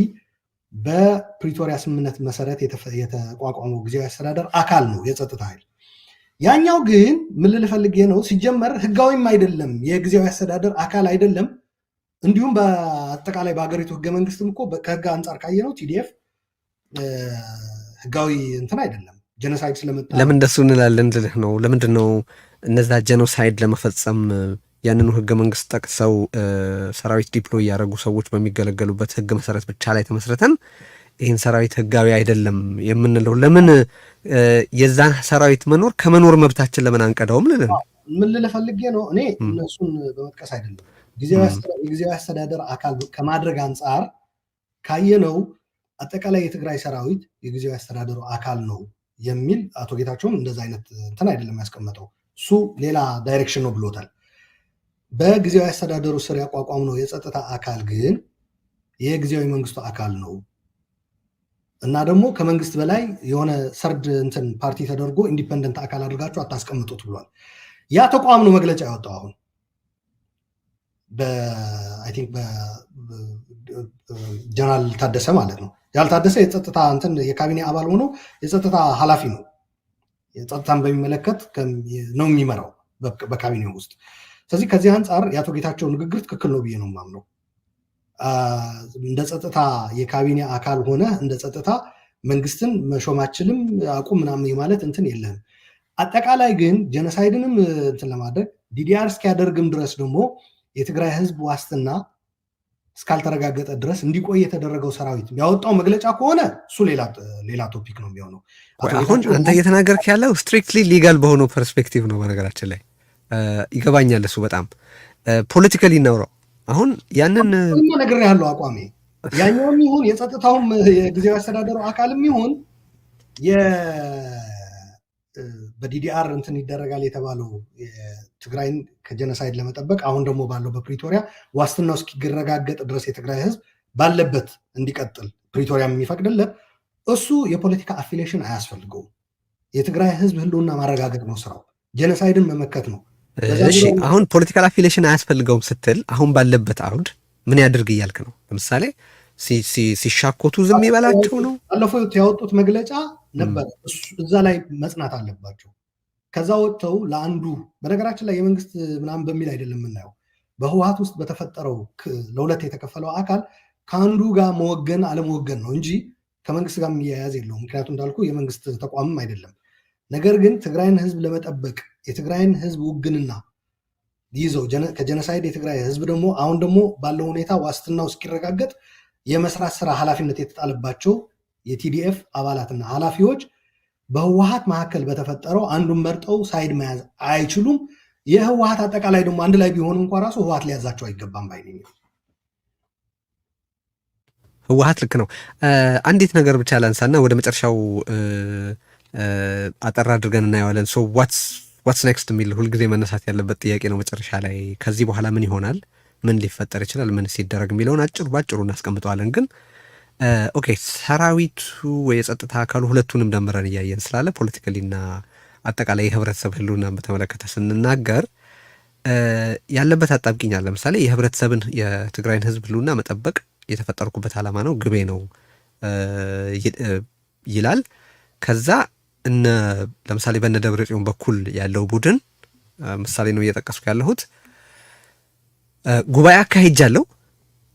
በፕሪቶሪያ ስምምነት መሰረት የተቋቋመው ጊዜያዊ አስተዳደር አካል ነው የጸጥታ ኃይል። ያኛው ግን ምን ልል ፈልጌ ነው፣ ሲጀመር ህጋዊም አይደለም፣ የጊዜያዊ አስተዳደር አካል አይደለም። እንዲሁም በአጠቃላይ በሀገሪቱ ህገ መንግስትም እኮ ከህግ አንጻር ካየ ነው ቲዲኤፍ ህጋዊ እንትን አይደለም። ጀኖሳይድ ስለመጣ
ለምን እንደሱ እንላለን ልልህ ነው። ለምንድን ነው እነዛ ጀኖሳይድ ለመፈጸም ያንኑ ህገ መንግስት ጠቅሰው ሰራዊት ዲፕሎይ ያደረጉ ሰዎች በሚገለገሉበት ህግ መሰረት ብቻ ላይ ተመስርተን ይህን ሰራዊት ህጋዊ አይደለም የምንለው? ለምን የዛን ሰራዊት መኖር ከመኖር መብታችን ለምን አንቀዳውም ልልህ ነው።
ምን ልልህ ፈልጌ ነው፣ እኔ እነሱን በመጥቀስ አይደለም። የጊዜያዊ አስተዳደር አካል ከማድረግ አንጻር ካየነው አጠቃላይ የትግራይ ሰራዊት የጊዜያዊ አስተዳደሩ አካል ነው የሚል አቶ ጌታቸውም እንደዛ አይነት እንትን አይደለም ያስቀመጠው። እሱ ሌላ ዳይሬክሽን ነው ብሎታል። በጊዜያዊ አስተዳደሩ ስር ያቋቋም ነው የጸጥታ አካል ግን የጊዜያዊ መንግስቱ አካል ነው እና ደግሞ ከመንግስት በላይ የሆነ ሰርድ እንትን ፓርቲ ተደርጎ ኢንዲፐንደንት አካል አድርጋችሁ አታስቀምጡት ብሏል። ያ ተቋም ነው መግለጫ ያወጣው። አሁን አይ ቲንክ በጀነራል ታደሰ ማለት ነው። ያልታደሰ የጸጥታ እንትን የካቢኔ አባል ሆኖ የጸጥታ ኃላፊ ነው። የጸጥታን በሚመለከት ነው የሚመራው በካቢኔው ውስጥ። ስለዚህ ከዚህ አንጻር የአቶ ጌታቸው ንግግር ትክክል ነው ብዬ ነው የማምነው። እንደ ጸጥታ የካቢኔ አካል ሆነ እንደ ጸጥታ መንግስትን መሾማችልም አቁም ምናምን ማለት እንትን የለም። አጠቃላይ ግን ጀኖሳይድንም እንትን ለማድረግ ዲዲአር እስኪያደርግም ድረስ ደግሞ የትግራይ ህዝብ ዋስትና እስካልተረጋገጠ ድረስ እንዲቆይ የተደረገው ሰራዊት ያወጣው መግለጫ ከሆነ እሱ ሌላ ቶፒክ ነው የሚሆነው።
አሁን አንተ እየተናገርክ ያለው ስትሪክትሊ ሊጋል በሆነው ፐርስፔክቲቭ ነው። በነገራችን ላይ ይገባኛል። እሱ በጣም ፖለቲካሊ እናውራው። አሁን ያንን
ነገር ያለው አቋሜ ያኛውም ይሁን የጸጥታውም የጊዜያዊ አስተዳደሩ አካልም ይሁን በዲዲአር እንትን ይደረጋል የተባለው ትግራይን ከጀኖሳይድ ለመጠበቅ አሁን ደግሞ ባለው በፕሪቶሪያ ዋስትናው እስኪረጋገጥ ድረስ የትግራይ ህዝብ ባለበት እንዲቀጥል ፕሪቶሪያ የሚፈቅድለት እሱ የፖለቲካ አፊሊዬሽን አያስፈልገውም። የትግራይ ህዝብ ህልውና ማረጋገጥ ነው ስራው፣ ጀኖሳይድን መመከት ነው።
እሺ አሁን ፖለቲካል አፊሊዬሽን አያስፈልገውም ስትል አሁን ባለበት አውድ ምን ያድርግ እያልክ ነው? ለምሳሌ ሲሻኮቱ ዝም ይበላቸው ነው?
ባለፈው ያወጡት መግለጫ ነበር፣ እዛ ላይ መጽናት አለባቸው። ከዛ ወጥተው ለአንዱ በነገራችን ላይ የመንግስት ምናምን በሚል አይደለም የምናየው። በህወሓት ውስጥ በተፈጠረው ለሁለት የተከፈለው አካል ከአንዱ ጋር መወገን አለመወገን ነው እንጂ ከመንግስት ጋር የሚያያዝ የለውም። ምክንያቱም እንዳልኩ የመንግስት ተቋምም አይደለም። ነገር ግን ትግራይን ህዝብ ለመጠበቅ የትግራይን ህዝብ ውግንና ይዘው ከጀኖሳይድ የትግራይ ህዝብ ደግሞ አሁን ደግሞ ባለው ሁኔታ ዋስትናው እስኪረጋገጥ የመስራት ስራ ኃላፊነት የተጣለባቸው የቲዲኤፍ አባላትና ኃላፊዎች በህወሀት መካከል በተፈጠረው አንዱን መርጠው ሳይድ መያዝ አይችሉም። የህወሀት አጠቃላይ ደግሞ አንድ ላይ ቢሆኑ እንኳ ራሱ ህወሀት ሊያዛቸው አይገባም ባይ ነኝ።
ህወሀት ልክ ነው። አንዲት ነገር ብቻ ላንሳና ወደ መጨረሻው አጠር አድርገን እናየዋለን። ሶ ዋትስ ኔክስት የሚል ሁልጊዜ መነሳት ያለበት ጥያቄ ነው። መጨረሻ ላይ ከዚህ በኋላ ምን ይሆናል፣ ምን ሊፈጠር ይችላል፣ ምን ሲደረግ የሚለውን ባጭሩ እናስቀምጠዋለን። ግን ኦኬ ሰራዊቱ ወይ የጸጥታ አካሉ ሁለቱንም ደምረን እያየን ስላለ ፖለቲካሊና አጠቃላይ የህብረተሰብ ህልውናን በተመለከተ ስንናገር ያለበት አጣብቂኝ አለ። ለምሳሌ የህብረተሰብን የትግራይን ህዝብ ህልውና መጠበቅ የተፈጠርኩበት ዓላማ ነው፣ ግቤ ነው ይላል። ከዛ ለምሳሌ በነ ደብረጽዮን በኩል ያለው ቡድን ምሳሌ ነው እየጠቀስኩ ያለሁት፣ ጉባኤ አካሄጃለሁ፣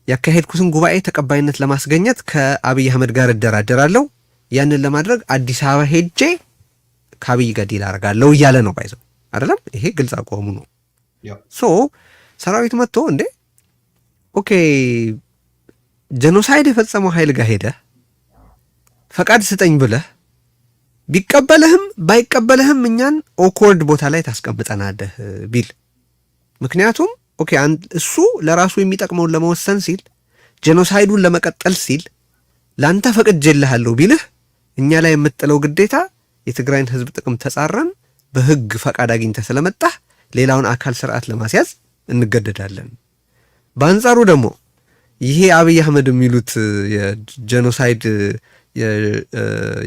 ያካሄድኩትን ጉባኤ ተቀባይነት ለማስገኘት ከአብይ አህመድ ጋር እደራደራለሁ፣ ያንን ለማድረግ አዲስ አበባ ሄጄ ከአብይ ጋር ዲል አደርጋለሁ እያለ ነው ባይዘው አይደለም። ይሄ ግልጽ አቋሙ ነው። ሶ ሰራዊት መጥቶ እንዴ ኦኬ ጀኖሳይድ የፈጸመው ኃይል ጋር ሄደህ ፈቃድ ስጠኝ ብለህ ቢቀበልህም ባይቀበልህም እኛን ኦክወርድ ቦታ ላይ ታስቀምጠናለህ ቢል፣ ምክንያቱም ኦኬ እሱ ለራሱ የሚጠቅመውን ለመወሰን ሲል ጄኖሳይዱን ለመቀጠል ሲል ለአንተ ፈቅጄልሃለሁ ቢልህ እኛ ላይ የምጥለው ግዴታ የትግራይን ህዝብ ጥቅም ተጻረን በህግ ፈቃድ አግኝተህ ስለመጣህ ሌላውን አካል ስርዓት ለማስያዝ እንገደዳለን። በአንጻሩ ደግሞ ይሄ አብይ አህመድ የሚሉት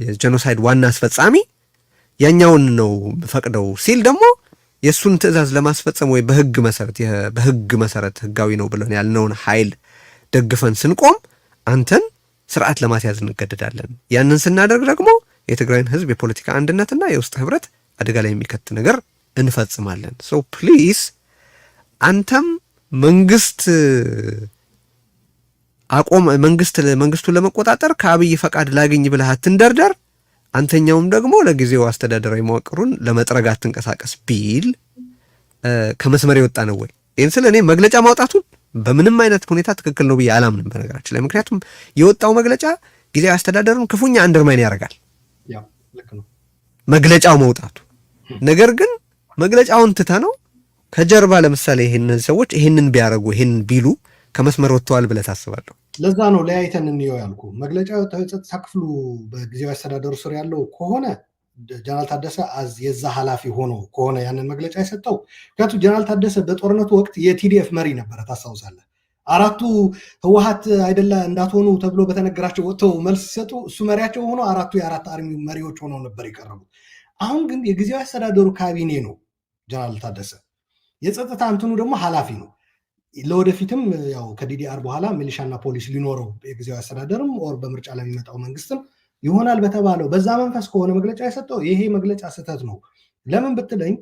የጄኖሳይድ ዋና አስፈጻሚ ያኛውን ነው ፈቅደው ሲል ደግሞ የእሱን ትዕዛዝ ለማስፈጸም ወይ በህግ መሰረት ህጋዊ ነው ብለን ያልነውን ኃይል ደግፈን ስንቆም አንተን ስርዓት ለማስያዝ እንገደዳለን። ያንን ስናደርግ ደግሞ የትግራይን ህዝብ የፖለቲካ አንድነትና የውስጥ ህብረት አደጋ ላይ የሚከት ነገር እንፈጽማለን። ሶ ፕሊዝ አንተም መንግስቱን ለመቆጣጠር ከአብይ ፈቃድ ላገኝ ብለህ አትንደርደር፣ አንተኛውም ደግሞ ለጊዜው አስተዳደራዊ መዋቅሩን ለመጥረግ አትንቀሳቀስ ቢል ከመስመር የወጣ ነው ወይ? ይህን ስለ እኔ መግለጫ ማውጣቱን በምንም አይነት ሁኔታ ትክክል ነው ብዬ አላምንም በነገራችን ላይ። ምክንያቱም የወጣው መግለጫ ጊዜያዊ አስተዳደሩን ክፉኛ አንደርማይን ያደርጋል መግለጫው መውጣቱ። ነገር ግን መግለጫውን ትተ ነው ከጀርባ ለምሳሌ ይህንን ሰዎች ይህንን ቢያደርጉ ይህንን ቢሉ ከመስመር ወጥተዋል ብለህ ታስባለሁ።
ለዛ ነው ለያይተን እንየው ያልኩ። መግለጫ የጸጥታ ክፍሉ በጊዜያዊ አስተዳደሩ ስር ያለው ከሆነ ጀነራል ታደሰ የዛ ኃላፊ ሆኖ ከሆነ ያንን መግለጫ የሰጠው፣ ምክንያቱም ጀነራል ታደሰ በጦርነቱ ወቅት የቲዲኤፍ መሪ ነበረ ታስታውሳለህ። አራቱ ህወሀት አይደለ እንዳትሆኑ ተብሎ በተነገራቸው ወጥተው መልስ ሲሰጡ እሱ መሪያቸው ሆኖ አራቱ የአራት አርሚ መሪዎች ሆነው ነበር የቀረቡት። አሁን ግን የጊዜያዊ አስተዳደሩ ካቢኔ ነው ጀነራል ታደሰ፣ የጸጥታ እንትኑ ደግሞ ኃላፊ ነው። ለወደፊትም ያው ከዲዲአር በኋላ ሚሊሻና ፖሊስ ሊኖረው የጊዜያዊ አስተዳደርም ኦር በምርጫ ለሚመጣው መንግስትም ይሆናል በተባለው በዛ መንፈስ ከሆነ መግለጫ የሰጠው ይሄ መግለጫ ስህተት ነው። ለምን ብትለኝ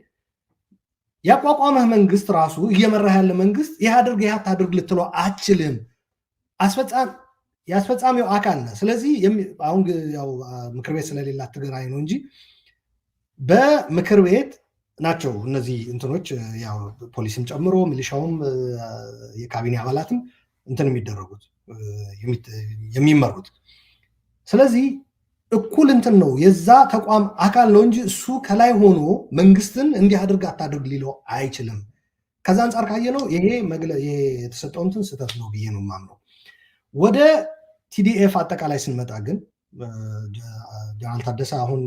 ያቋቋመህ መንግስት ራሱ እየመራህ ያለ መንግስት ይህ አድርግ ይህ አታድርግ ልትለው አችልም። የአስፈጻሚው አካል ነህ። ስለዚህ አሁን ያው ምክር ቤት ስለሌላት ትግራይ ነው እንጂ በምክር ቤት ናቸው እነዚህ እንትኖች ያው ፖሊስም ጨምሮ ሚሊሻውም የካቢኔ አባላትም እንትን የሚደረጉት የሚመሩት። ስለዚህ እኩል እንትን ነው የዛ ተቋም አካል ነው እንጂ እሱ ከላይ ሆኖ መንግስትን እንዲህ አድርግ አታድርግ ሊለው አይችልም። ከዛ አንጻር ካየነው ይሄ የተሰጠው እንትን ስህተት ነው ብዬ ነው የማምነው። ወደ ቲዲኤፍ አጠቃላይ ስንመጣ ግን ጀነራል ታደሰ አሁን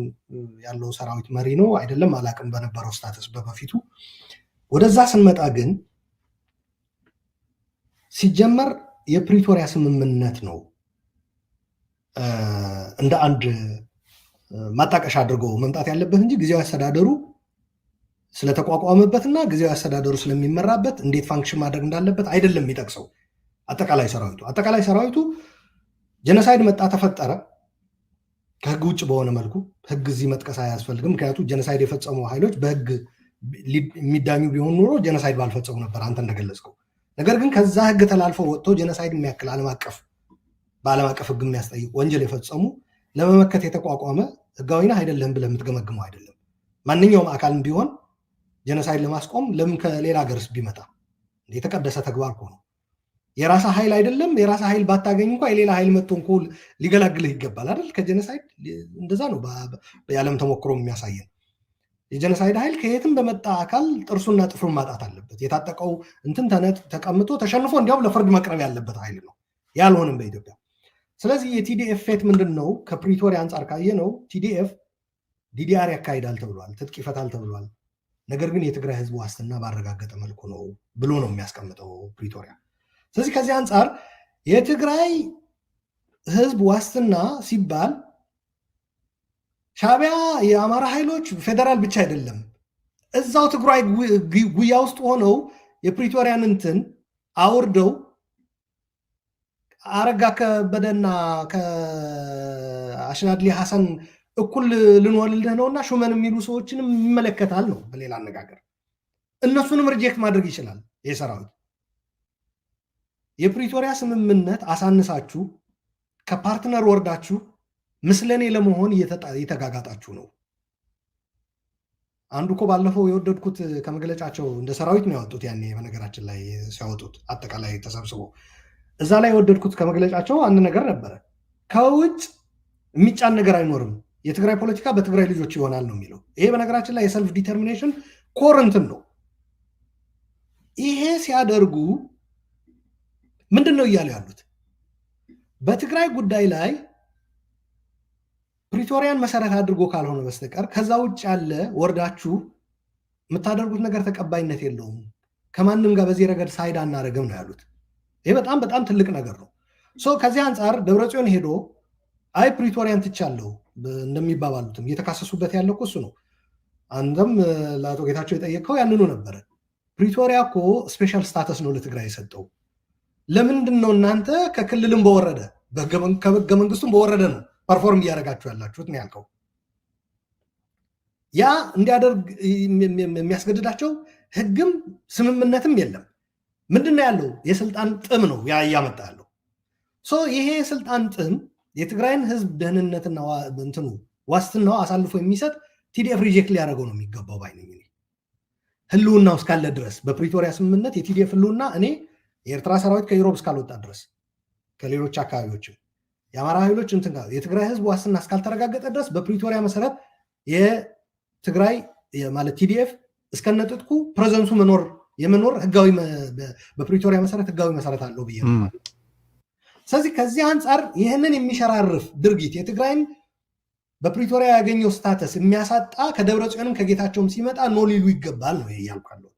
ያለው ሰራዊት መሪ ነው አይደለም አላቅም፣ በነበረው ስታተስ በበፊቱ። ወደዛ ስንመጣ ግን ሲጀመር የፕሪቶሪያ ስምምነት ነው እንደ አንድ ማጣቀሻ አድርገው መምጣት ያለበት እንጂ ጊዜያዊ አስተዳደሩ ስለተቋቋመበትና ጊዜያዊ አስተዳደሩ ስለሚመራበት እንዴት ፋንክሽን ማድረግ እንዳለበት አይደለም የሚጠቅሰው። አጠቃላይ ሰራዊቱ ጀነሳይድ መጣ ተፈጠረ ከህግ ውጭ በሆነ መልኩ፣ ህግ እዚህ መጥቀስ አያስፈልግም። ምክንያቱም ጀነሳይድ የፈጸሙ ኃይሎች በህግ የሚዳኙ ቢሆን ኖሮ ጀነሳይድ ባልፈጸሙ ነበር አንተ እንደገለጽከው። ነገር ግን ከዛ ህግ ተላልፈው ወጥተው ጀነሳይድ የሚያክል በዓለም አቀፍ ህግ የሚያስጠይቅ ወንጀል የፈጸሙ ለመመከት የተቋቋመ ህጋዊና አይደለም ብለህ የምትገመግመው አይደለም። ማንኛውም አካልም ቢሆን ጀነሳይድ ለማስቆም ለምን ከሌላ ሀገርስ ቢመጣ የተቀደሰ ተግባር እኮ ነው። የራሳ ኃይል አይደለም። የራሳ ኃይል ባታገኝ እንኳ የሌላ ኃይል መጥቶ እንኮ ሊገላግልህ ይገባል አይደል? ከጀነሳይድ እንደዛ ነው የዓለም ተሞክሮ የሚያሳየን። የጀነሳይድ ኃይል ከየትም በመጣ አካል ጥርሱና ጥፍሩን ማጣት አለበት። የታጠቀው እንትን ተቀምጦ ተሸንፎ እንዲያውም ለፍርድ መቅረብ ያለበት ኃይል ነው። ያልሆንም በኢትዮጵያ። ስለዚህ የቲዲኤፍ ፌት ምንድን ነው? ከፕሪቶሪያ አንጻር ካየ ነው ቲዲኤፍ ዲዲአር ያካሂዳል ተብሏል፣ ትጥቅ ይፈታል ተብሏል። ነገር ግን የትግራይ ህዝብ ዋስትና ባረጋገጠ መልኩ ነው ብሎ ነው የሚያስቀምጠው ፕሪቶሪያ። ስለዚህ ከዚህ አንጻር የትግራይ ህዝብ ዋስትና ሲባል ሻዕቢያ የአማራ ኃይሎች ፌዴራል ብቻ አይደለም፣ እዛው ትግራይ ጉያ ውስጥ ሆነው የፕሪቶሪያን እንትን አውርደው አረጋ ከበደና ከአሽናድሊ ሐሰን እኩል ልንወልልህ ነውና ሹመን የሚሉ ሰዎችንም ይመለከታል ነው። በሌላ አነጋገር እነሱንም ሪጀክት ማድረግ ይችላል። የሰራዊት የፕሪቶሪያ ስምምነት አሳንሳችሁ ከፓርትነር ወርዳችሁ ምስለኔ ለመሆን እየተጋጋጣችሁ ነው። አንዱ እኮ ባለፈው የወደድኩት ከመግለጫቸው እንደ ሰራዊት ነው ያወጡት። ያኔ በነገራችን ላይ ሲያወጡት አጠቃላይ ተሰብስቦ እዛ ላይ የወደድኩት ከመግለጫቸው አንድ ነገር ነበረ። ከውጭ የሚጫን ነገር አይኖርም፣ የትግራይ ፖለቲካ በትግራይ ልጆች ይሆናል ነው የሚለው። ይሄ በነገራችን ላይ የሰልፍ ዲተርሚኔሽን ኮረንትን ነው። ይሄ ሲያደርጉ ምንድን ነው እያሉ ያሉት? በትግራይ ጉዳይ ላይ ፕሪቶሪያን መሰረት አድርጎ ካልሆነ በስተቀር ከዛ ውጭ ያለ ወርዳችሁ የምታደርጉት ነገር ተቀባይነት የለውም፣ ከማንም ጋር በዚህ ረገድ ሳይድ አናደርግም ነው ያሉት። ይህ በጣም በጣም ትልቅ ነገር ነው። ከዚህ አንጻር ደብረጽዮን ሄዶ አይ ፕሪቶሪያን ትቻለሁ እንደሚባባሉትም እየተካሰሱበት ያለው እሱ ነው። አንተም ለአቶ ጌታቸው የጠየቀው ያንኑ ነበረ። ፕሪቶሪያ እኮ ስፔሻል ስታተስ ነው ለትግራይ የሰጠው። ለምንድን ነው እናንተ ከክልልም በወረደ ከህገ መንግስቱም በወረደ ነው ፐርፎርም እያደረጋችሁ ያላችሁት ነው ያልከው። ያ እንዲያደርግ የሚያስገድዳቸው ህግም ስምምነትም የለም። ምንድን ነው ያለው? የስልጣን ጥም ነው እያመጣ ያለው። ይሄ የስልጣን ጥም የትግራይን ህዝብ ደህንነትና እንትኑ ዋስትናው አሳልፎ የሚሰጥ ቲዲኤፍ ሪጀክት ሊያደርገው ነው የሚገባው ባይነኝ። ህልውናው እስካለ ድረስ በፕሪቶሪያ ስምምነት የቲዲኤፍ ህልውና እኔ የኤርትራ ሰራዊት ከዩሮፕ እስካልወጣ ድረስ ከሌሎች አካባቢዎችም የአማራ ኃይሎች እንትን የትግራይ ህዝብ ዋስትና እስካልተረጋገጠ ድረስ በፕሪቶሪያ መሰረት የትግራይ ማለት ቲዲኤፍ እስከነጥጥቁ ፕሬዘንሱ የመኖር ህጋዊ በፕሪቶሪያ መሰረት ህጋዊ መሰረት አለው ብዬ ነው። ስለዚህ ከዚህ አንጻር ይህንን የሚሸራርፍ ድርጊት የትግራይን በፕሪቶሪያ ያገኘው ስታተስ የሚያሳጣ ከደብረ ጽዮንም ከጌታቸውም ሲመጣ ኖ ሊሉ ይገባል ነው እያልኩ ያለሁት።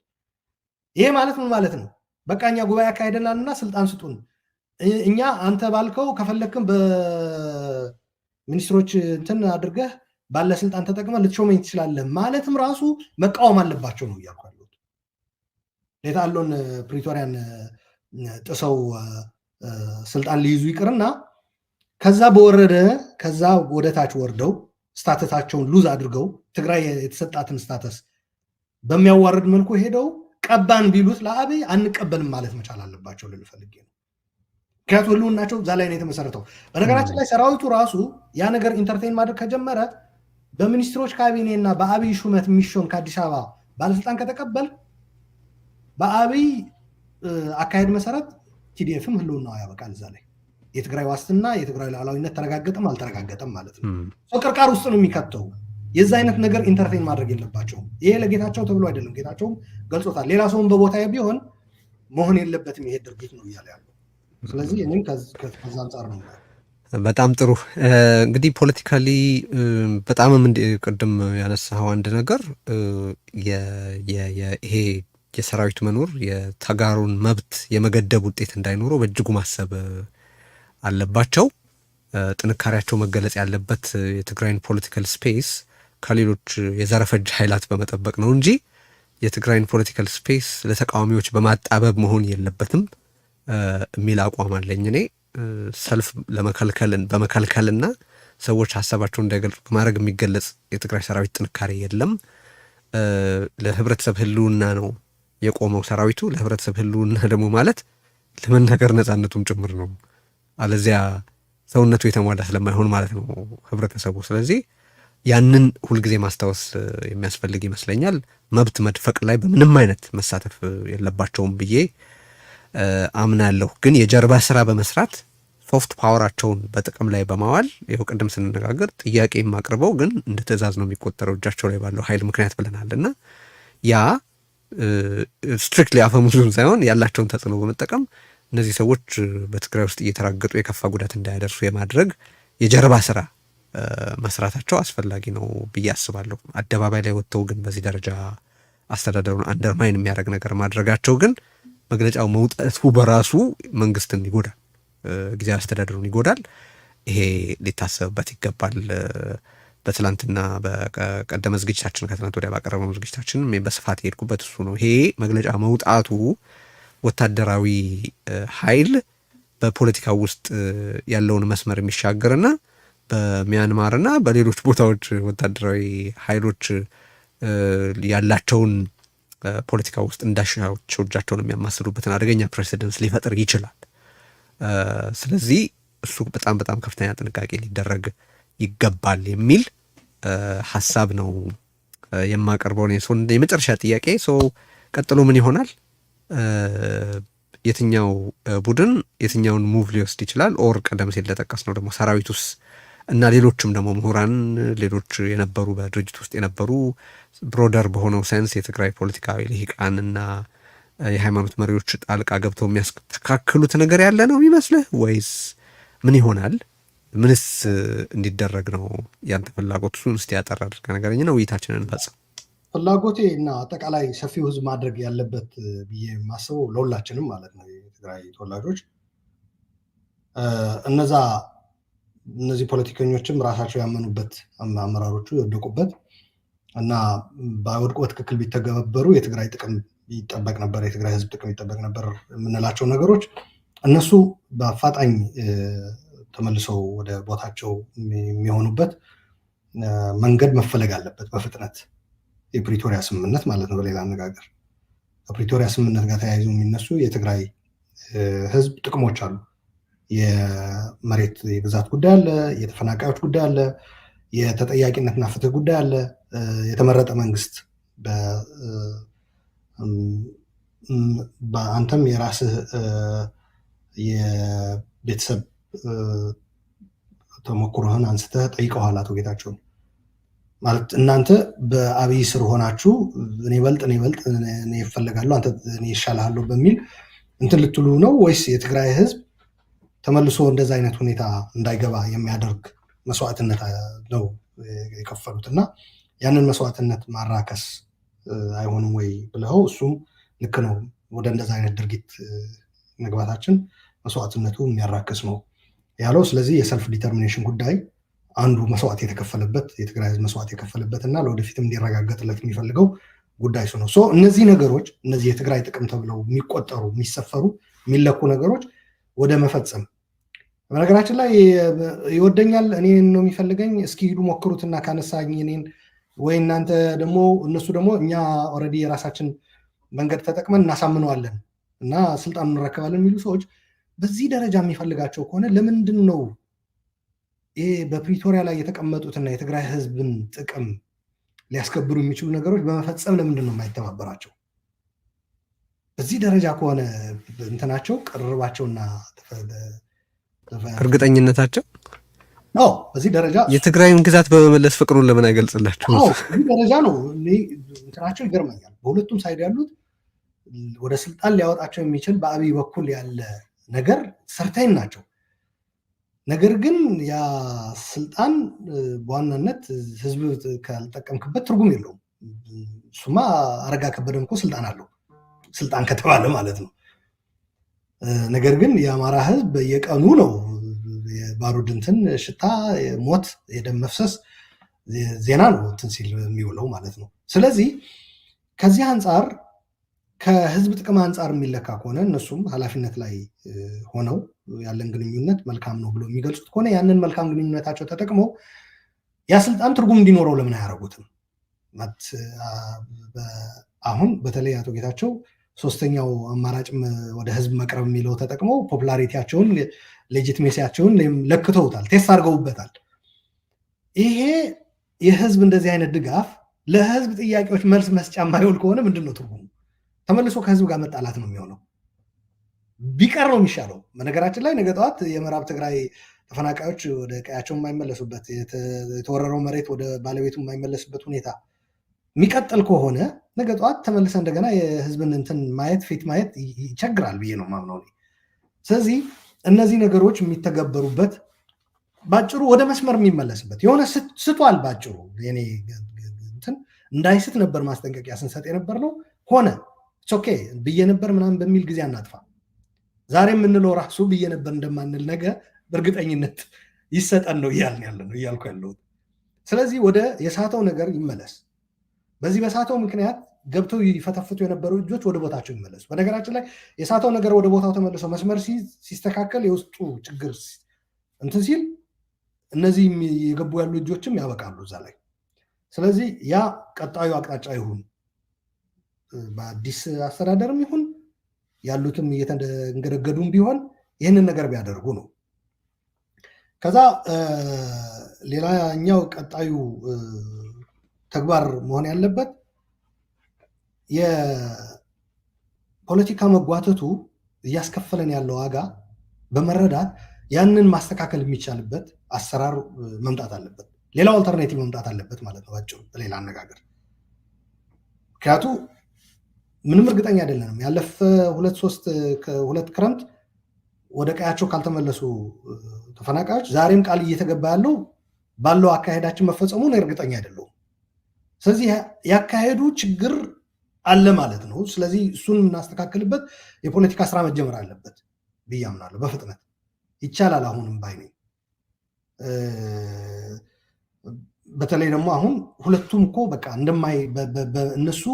ይሄ ማለት ምን ማለት ነው? በቃ እኛ ጉባኤ አካሄደናልና ስልጣን ስጡን፣ እኛ አንተ ባልከው ከፈለክም በሚኒስትሮች እንትን አድርገህ ባለስልጣን ተጠቅመ ልትሾመኝ ትችላለህ ማለትም ራሱ መቃወም አለባቸው ነው እያልኩ ያለሁት። ሌታሎን ፕሪቶሪያን ጥሰው ስልጣን ሊይዙ ይቅርና ከዛ ወደ ታች ወርደው ስታተሳቸውን ሉዝ አድርገው ትግራይ የተሰጣትን ስታተስ በሚያዋርድ መልኩ ሄደው ቀባን ቢሉት ለአብይ አንቀበልም ማለት መቻል አለባቸው ልል ፈልጌ ነው። ምክንያቱ ህልውናቸው እዛ ላይ ነው የተመሰረተው። በነገራችን ላይ ሰራዊቱ ራሱ ያ ነገር ኢንተርቴን ማድረግ ከጀመረ በሚኒስትሮች ካቢኔ እና በአብይ ሹመት የሚሾም ከአዲስ አበባ ባለስልጣን ከተቀበል በአብይ አካሄድ መሰረት ቲዲኤፍም ህልውናው ያበቃል። እዛ ላይ የትግራይ ዋስትና የትግራይ ሉዓላዊነት ተረጋገጠም አልተረጋገጠም ማለት ነው። ቅርቃር ውስጥ ነው የሚከተው። የዛ አይነት ነገር ኢንተርቴን ማድረግ የለባቸውም። ይሄ ለጌታቸው ተብሎ አይደለም፣ ጌታቸውም ገልጾታል። ሌላ ሰውን በቦታ ቢሆን መሆን የለበትም ይሄ ድርጊት ነው እያለ ያለው። ስለዚህ እኔም ከዛ አንጻር ነው።
በጣም ጥሩ እንግዲህ ፖለቲካሊ በጣምም ቅድም ያነሳኸው አንድ ነገር ይሄ የሰራዊቱ መኖር የተጋሩን መብት የመገደብ ውጤት እንዳይኖረው በእጅጉ ማሰብ አለባቸው። ጥንካሬያቸው መገለጽ ያለበት የትግራይን ፖለቲካል ስፔስ ከሌሎች የዘረፈጅ ኃይላት በመጠበቅ ነው እንጂ የትግራይን ፖለቲካል ስፔስ ለተቃዋሚዎች በማጣበብ መሆን የለበትም የሚል አቋም አለኝ እኔ። ሰልፍ በመከልከልና ሰዎች ሀሳባቸውን እንዳይገልጹ በማድረግ የሚገለጽ የትግራይ ሰራዊት ጥንካሬ የለም። ለህብረተሰብ ህልውና ነው የቆመው ሰራዊቱ። ለህብረተሰብ ህልውና ደግሞ ማለት ለመናገር ነፃነቱም ጭምር ነው። አለዚያ ሰውነቱ የተሟላ ስለማይሆን ማለት ነው ህብረተሰቡ። ስለዚህ ያንን ሁልጊዜ ማስታወስ የሚያስፈልግ ይመስለኛል። መብት መድፈቅ ላይ በምንም አይነት መሳተፍ የለባቸውም ብዬ አምናለሁ። ግን የጀርባ ስራ በመስራት ሶፍት ፓወራቸውን በጥቅም ላይ በማዋል ይኸው ቅድም ስንነጋገር ጥያቄ የማቅርበው ግን እንደ ትእዛዝ ነው የሚቆጠረው እጃቸው ላይ ባለው ኃይል ምክንያት ብለናል እና ያ ስትሪክትሊ አፈሙዙን ሳይሆን ያላቸውን ተጽዕኖ በመጠቀም እነዚህ ሰዎች በትግራይ ውስጥ እየተራገጡ የከፋ ጉዳት እንዳያደርሱ የማድረግ የጀርባ ስራ መስራታቸው አስፈላጊ ነው ብዬ አስባለሁ። አደባባይ ላይ ወጥተው ግን በዚህ ደረጃ አስተዳደሩን አንደርማይን የሚያደርግ ነገር ማድረጋቸው ግን መግለጫው መውጣቱ በራሱ መንግስትን ይጎዳል፣ ጊዜያዊ አስተዳደሩን ይጎዳል። ይሄ ሊታሰብበት ይገባል። በትላንትና በቀደመ ዝግጅታችን ከትናንት ወዲያ ባቀረበው ዝግጅታችን በስፋት የሄድኩበት እሱ ነው። ይሄ መግለጫ መውጣቱ ወታደራዊ ኃይል በፖለቲካው ውስጥ ያለውን መስመር የሚሻገርና በሚያንማርና በሌሎች ቦታዎች ወታደራዊ ኃይሎች ያላቸውን ፖለቲካ ውስጥ እንዳሻቸው እጃቸውን የሚያማስሉበትን አደገኛ ፕሬሲደንስ ሊፈጥር ይችላል። ስለዚህ እሱ በጣም በጣም ከፍተኛ ጥንቃቄ ሊደረግ ይገባል የሚል ሀሳብ ነው የማቀርበው። የመጨረሻ ጥያቄ ሰው ቀጥሎ ምን ይሆናል? የትኛው ቡድን የትኛውን ሙቭ ሊወስድ ይችላል? ኦር ቀደም ሲል ለጠቀስ ነው ደግሞ ሰራዊቱስ እና ሌሎችም ደግሞ ምሁራን ሌሎች የነበሩ በድርጅት ውስጥ የነበሩ ብሮደር በሆነው ሳይንስ የትግራይ ፖለቲካዊ ልሂቃን እና የሃይማኖት መሪዎች ጣልቃ ገብተው የሚያስተካክሉት ነገር ያለ ነው የሚመስልህ ወይስ ምን ይሆናል? ምንስ እንዲደረግ ነው ያንተ ፍላጎት? እሱን እስቲ ያጠራ አድርገ ነገረኝ ነው ውይይታችንን እንፈጽም።
ፍላጎቴ እና አጠቃላይ ሰፊው ህዝብ ማድረግ ያለበት ብዬ የማስበው ለሁላችንም ማለት ነው የትግራይ ተወላጆች እነዚህ ፖለቲከኞችም ራሳቸው ያመኑበት አመራሮቹ የወደቁበት እና በወድቆ ትክክል ቢተገበሩ የትግራይ ጥቅም ይጠበቅ ነበር፣ የትግራይ ህዝብ ጥቅም ይጠበቅ ነበር የምንላቸው ነገሮች እነሱ በአፋጣኝ ተመልሰው ወደ ቦታቸው የሚሆኑበት መንገድ መፈለግ አለበት በፍጥነት። የፕሪቶሪያ ስምምነት ማለት ነው። በሌላ አነጋገር ከፕሪቶሪያ ስምምነት ጋር ተያይዞ የሚነሱ የትግራይ ህዝብ ጥቅሞች አሉ። የመሬት የግዛት ጉዳይ አለ፣ የተፈናቃዮች ጉዳይ አለ፣ የተጠያቂነትና ፍትህ ጉዳይ አለ፣ የተመረጠ መንግስት በአንተም የራስህ የቤተሰብ ተሞክሮህን አንስተህ ጠይቀዋል አቶ ጌታቸውን ማለት እናንተ በአብይ ስር ሆናችሁ እኔ በልጥ እኔ እፈልጋለሁ አንተ እኔ ይሻልሃለሁ በሚል እንትን ልትሉ ነው ወይስ የትግራይ ህዝብ ተመልሶ እንደዛ አይነት ሁኔታ እንዳይገባ የሚያደርግ መስዋዕትነት ነው የከፈሉት እና ያንን መስዋዕትነት ማራከስ አይሆንም ወይ ብለው እሱም ልክ ነው ወደ እንደዛ አይነት ድርጊት መግባታችን መስዋዕትነቱ የሚያራክስ ነው ያለው። ስለዚህ የሰልፍ ዲተርሚኔሽን ጉዳይ አንዱ መስዋዕት የተከፈለበት የትግራይ ህዝብ መስዋዕት የከፈለበት እና ለወደፊትም እንዲረጋገጥለት የሚፈልገው ጉዳይ እሱ ነው። እነዚህ ነገሮች እነዚህ የትግራይ ጥቅም ተብለው የሚቆጠሩ የሚሰፈሩ የሚለኩ ነገሮች ወደ መፈጸም በነገራችን ላይ ይወደኛል እኔን ነው የሚፈልገኝ እስኪ ሂዱ ሞክሩትና ካነሳኝ እኔን ወይ እናንተ ደግሞ እነሱ ደግሞ እኛ ኦልሬዲ የራሳችን መንገድ ተጠቅመን እናሳምነዋለን እና ስልጣን እንረከባለን የሚሉ ሰዎች በዚህ ደረጃ የሚፈልጋቸው ከሆነ ለምንድን ነው ይሄ በፕሪቶሪያ ላይ የተቀመጡትና የትግራይ ህዝብን ጥቅም ሊያስከብሩ የሚችሉ ነገሮች በመፈጸም ለምንድን ነው የማይተባበራቸው? በዚህ ደረጃ ከሆነ እንትናቸው ቅርርባቸውና
እርግጠኝነታቸው
በዚህ ደረጃ
የትግራይን ግዛት በመመለስ ፍቅሩን ለምን አይገልጽላቸው?
በዚህ ደረጃ ነው እንትናቸው ይገርመኛል። በሁለቱም ሳይድ ያሉት ወደ ስልጣን ሊያወጣቸው የሚችል በአብይ በኩል ያለ ነገር ሰርታይን ናቸው። ነገር ግን ያ ስልጣን በዋናነት ህዝብ ካልጠቀምክበት ትርጉም የለውም። እሱማ አረጋ ከበደም እኮ ስልጣን አለው ስልጣን ከተባለ ማለት ነው። ነገር ግን የአማራ ህዝብ በየቀኑ ነው የባሩድ እንትን ሽታ፣ ሞት፣ የደም መፍሰስ ዜና ነው እንትን ሲል የሚውለው ማለት ነው። ስለዚህ ከዚህ አንጻር ከህዝብ ጥቅም አንጻር የሚለካ ከሆነ እነሱም ኃላፊነት ላይ ሆነው ያለን ግንኙነት መልካም ነው ብሎ የሚገልጹት ከሆነ ያንን መልካም ግንኙነታቸው ተጠቅመው ያ ስልጣን ትርጉም እንዲኖረው ለምን አያደርጉትም? አሁን በተለይ አቶ ጌታቸው ሶስተኛው አማራጭ ወደ ህዝብ መቅረብ የሚለው ተጠቅመው ፖፑላሪቲያቸውን ሌጂቲሜሲያቸውን ለክተውታል፣ ቴስት አድርገውበታል። ይሄ የህዝብ እንደዚህ አይነት ድጋፍ ለህዝብ ጥያቄዎች መልስ መስጫ የማይውል ከሆነ ምንድን ነው ትርጉሙ? ተመልሶ ከህዝብ ጋር መጣላት ነው የሚሆነው። ቢቀር ነው የሚሻለው። በነገራችን ላይ ነገ ጠዋት የምዕራብ ትግራይ ተፈናቃዮች ወደ ቀያቸው የማይመለሱበት የተወረረው መሬት ወደ ባለቤቱ የማይመለስበት ሁኔታ የሚቀጥል ከሆነ ነገ ጠዋት ተመልሰ እንደገና የህዝብን እንትን ማየት ፊት ማየት ይቸግራል ብዬ ነው ማምነው። ስለዚህ እነዚህ ነገሮች የሚተገበሩበት ባጭሩ ወደ መስመር የሚመለስበት የሆነ ስቷል። ባጭሩ እኔ እንትን እንዳይስት ነበር ማስጠንቀቂያ ስንሰጥ የነበር ነው። ሆነ ኦኬ ብዬ ነበር ምናምን በሚል ጊዜ አናጥፋ። ዛሬ የምንለው ራሱ ብዬ ነበር እንደማንል ነገ በእርግጠኝነት ይሰጠን ነው እያልን ያለ ነው እያልኩ ያለሁት። ስለዚህ ወደ የሳተው ነገር ይመለስ። በዚህ በሳተው ምክንያት ገብተው ይፈተፍቱ የነበሩ እጆች ወደ ቦታቸው ይመለሱ። በነገራችን ላይ የሳተው ነገር ወደ ቦታው ተመልሶ መስመር ሲስተካከል የውስጡ ችግር እንትን ሲል እነዚህ የገቡ ያሉ እጆችም ያበቃሉ እዛ ላይ። ስለዚህ ያ ቀጣዩ አቅጣጫ ይሁን፣ በአዲስ አስተዳደርም ይሁን ያሉትም እየተንገደገዱም ቢሆን ይህንን ነገር ቢያደርጉ ነው። ከዛ ሌላኛው ቀጣዩ ተግባር መሆን ያለበት የፖለቲካ መጓተቱ እያስከፈለን ያለው ዋጋ በመረዳት ያንን ማስተካከል የሚቻልበት አሰራር መምጣት አለበት። ሌላው አልተርኔቲቭ መምጣት አለበት ማለት ነው ባጭሩ፣ በሌላ አነጋገር። ምክንያቱ ምንም እርግጠኛ አይደለንም። ያለፈ ሁለት ክረምት ወደ ቀያቸው ካልተመለሱ ተፈናቃዮች ዛሬም ቃል እየተገባ ያለው ባለው አካሄዳችን መፈጸሙን እርግጠኛ አይደለሁም። ስለዚህ ያካሄዱ ችግር አለ ማለት ነው። ስለዚህ እሱን የምናስተካክልበት የፖለቲካ ስራ መጀመር አለበት ብዬ አምናለሁ። በፍጥነት ይቻላል አሁንም ባይ ነኝ። በተለይ ደግሞ አሁን ሁለቱም እኮ በቃ እነሱ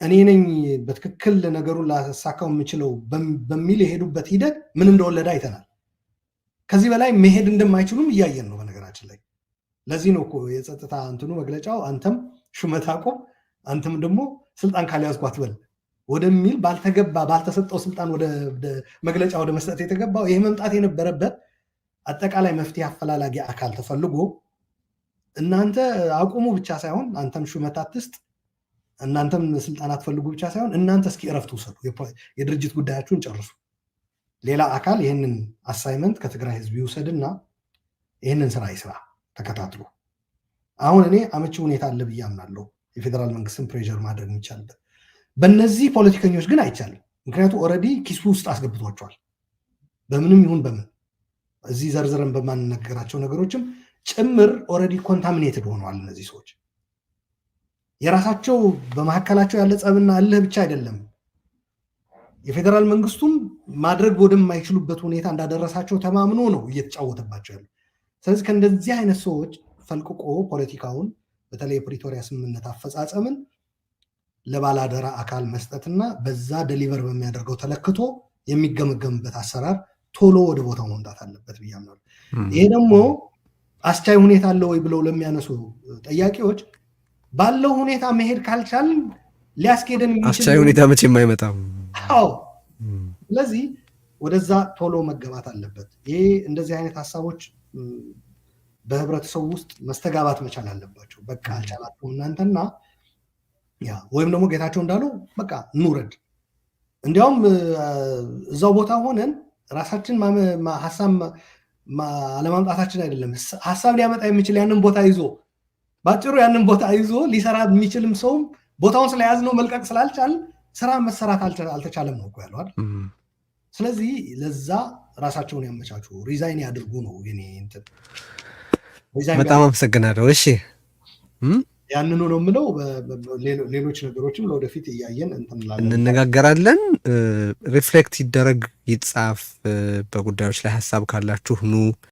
እኔ ነኝ በትክክል ነገሩን ላሳካው የምችለው በሚል የሄዱበት ሂደት ምን እንደወለደ አይተናል። ከዚህ በላይ መሄድ እንደማይችሉም እያየን ነው በነገራችን ላይ። ለዚህ ነው እኮ የጸጥታ እንትኑ መግለጫው አንተም ሹመት አቆም አንተም ደግሞ ስልጣን ካልያዝኩ አትበል ወደሚል ባልተሰጠው ስልጣን ወደ መግለጫ ወደ መስጠት የተገባው። ይሄ መምጣት የነበረበት አጠቃላይ መፍትሄ አፈላላጊ አካል ተፈልጎ እናንተ አቁሙ ብቻ ሳይሆን አንተም ሹመት አትስጥ፣ እናንተም ስልጣን አትፈልጉ ብቻ ሳይሆን እናንተ እስኪ እረፍት ውሰዱ፣ የድርጅት ጉዳያችሁን ጨርሱ። ሌላ አካል ይህንን አሳይመንት ከትግራይ ህዝብ ይውሰድና ይህንን ስራ ይስራ ተከታትሎ። አሁን እኔ አመቺ ሁኔታ አለ ብዬ አምናለሁ የፌዴራል መንግስትን ፕሬዠር ማድረግ የሚቻልበት። በእነዚህ ፖለቲከኞች ግን አይቻልም። ምክንያቱም ኦልሬዲ ኪሱ ውስጥ አስገብቷቸዋል። በምንም ይሁን በምን እዚህ ዘርዝረን በማንነገራቸው ነገሮችም ጭምር ኦልሬዲ ኮንታሚኔትድ ሆነዋል። እነዚህ ሰዎች የራሳቸው በመካከላቸው ያለ ጸብና እልህ ብቻ አይደለም፣ የፌዴራል መንግስቱም ማድረግ ወደማይችሉበት ሁኔታ እንዳደረሳቸው ተማምኖ ነው እየተጫወተባቸው ያሉ። ስለዚህ ከእንደዚህ አይነት ሰዎች ፈልቅቆ ፖለቲካውን በተለይ የፕሪቶሪያ ስምምነት አፈጻጸምን ለባላደራ አካል መስጠትና በዛ ደሊቨር በሚያደርገው ተለክቶ የሚገመገምበት አሰራር ቶሎ ወደ ቦታው መምጣት አለበት ብዬ አምናለሁ። ይሄ ደግሞ አስቻይ ሁኔታ አለ ወይ ብለው ለሚያነሱ ጠያቂዎች ባለው ሁኔታ መሄድ ካልቻል ሊያስኬደን የሚችል
አስቻይ ሁኔታ መቼም አይመጣም።
አዎ፣ ስለዚህ ወደዛ ቶሎ መገባት አለበት። ይሄ እንደዚህ አይነት ሀሳቦች በህብረተሰቡ ውስጥ መስተጋባት መቻል አለባቸው። በቃ አልቻላችሁም እናንተና ወይም ደግሞ ጌታቸው እንዳለው በቃ እንውረድ። እንዲያውም እዛው ቦታ ሆነን ራሳችን ሀሳብ አለማምጣታችን አይደለም፣ ሀሳብ ሊያመጣ የሚችል ያንን ቦታ ይዞ ባጭሩ ያንን ቦታ ይዞ ሊሰራ የሚችልም ሰውም ቦታውን ስለያዝነው መልቀቅ ስላልቻል ስራ መሰራት አልተቻለም ነው ያለዋል። ስለዚህ ለዛ ራሳቸውን ያመቻቹ፣ ሪዛይን ያድርጉ ነው የኔ እንትን።
በጣም አመሰግናለሁ። እሺ
ያንኑ ነው የምለው። ሌሎች ነገሮችም ለወደፊት እያየን
እንነጋገራለን። ሪፍሌክት ይደረግ፣ ይጻፍ። በጉዳዮች ላይ ሀሳብ ካላችሁ ኑ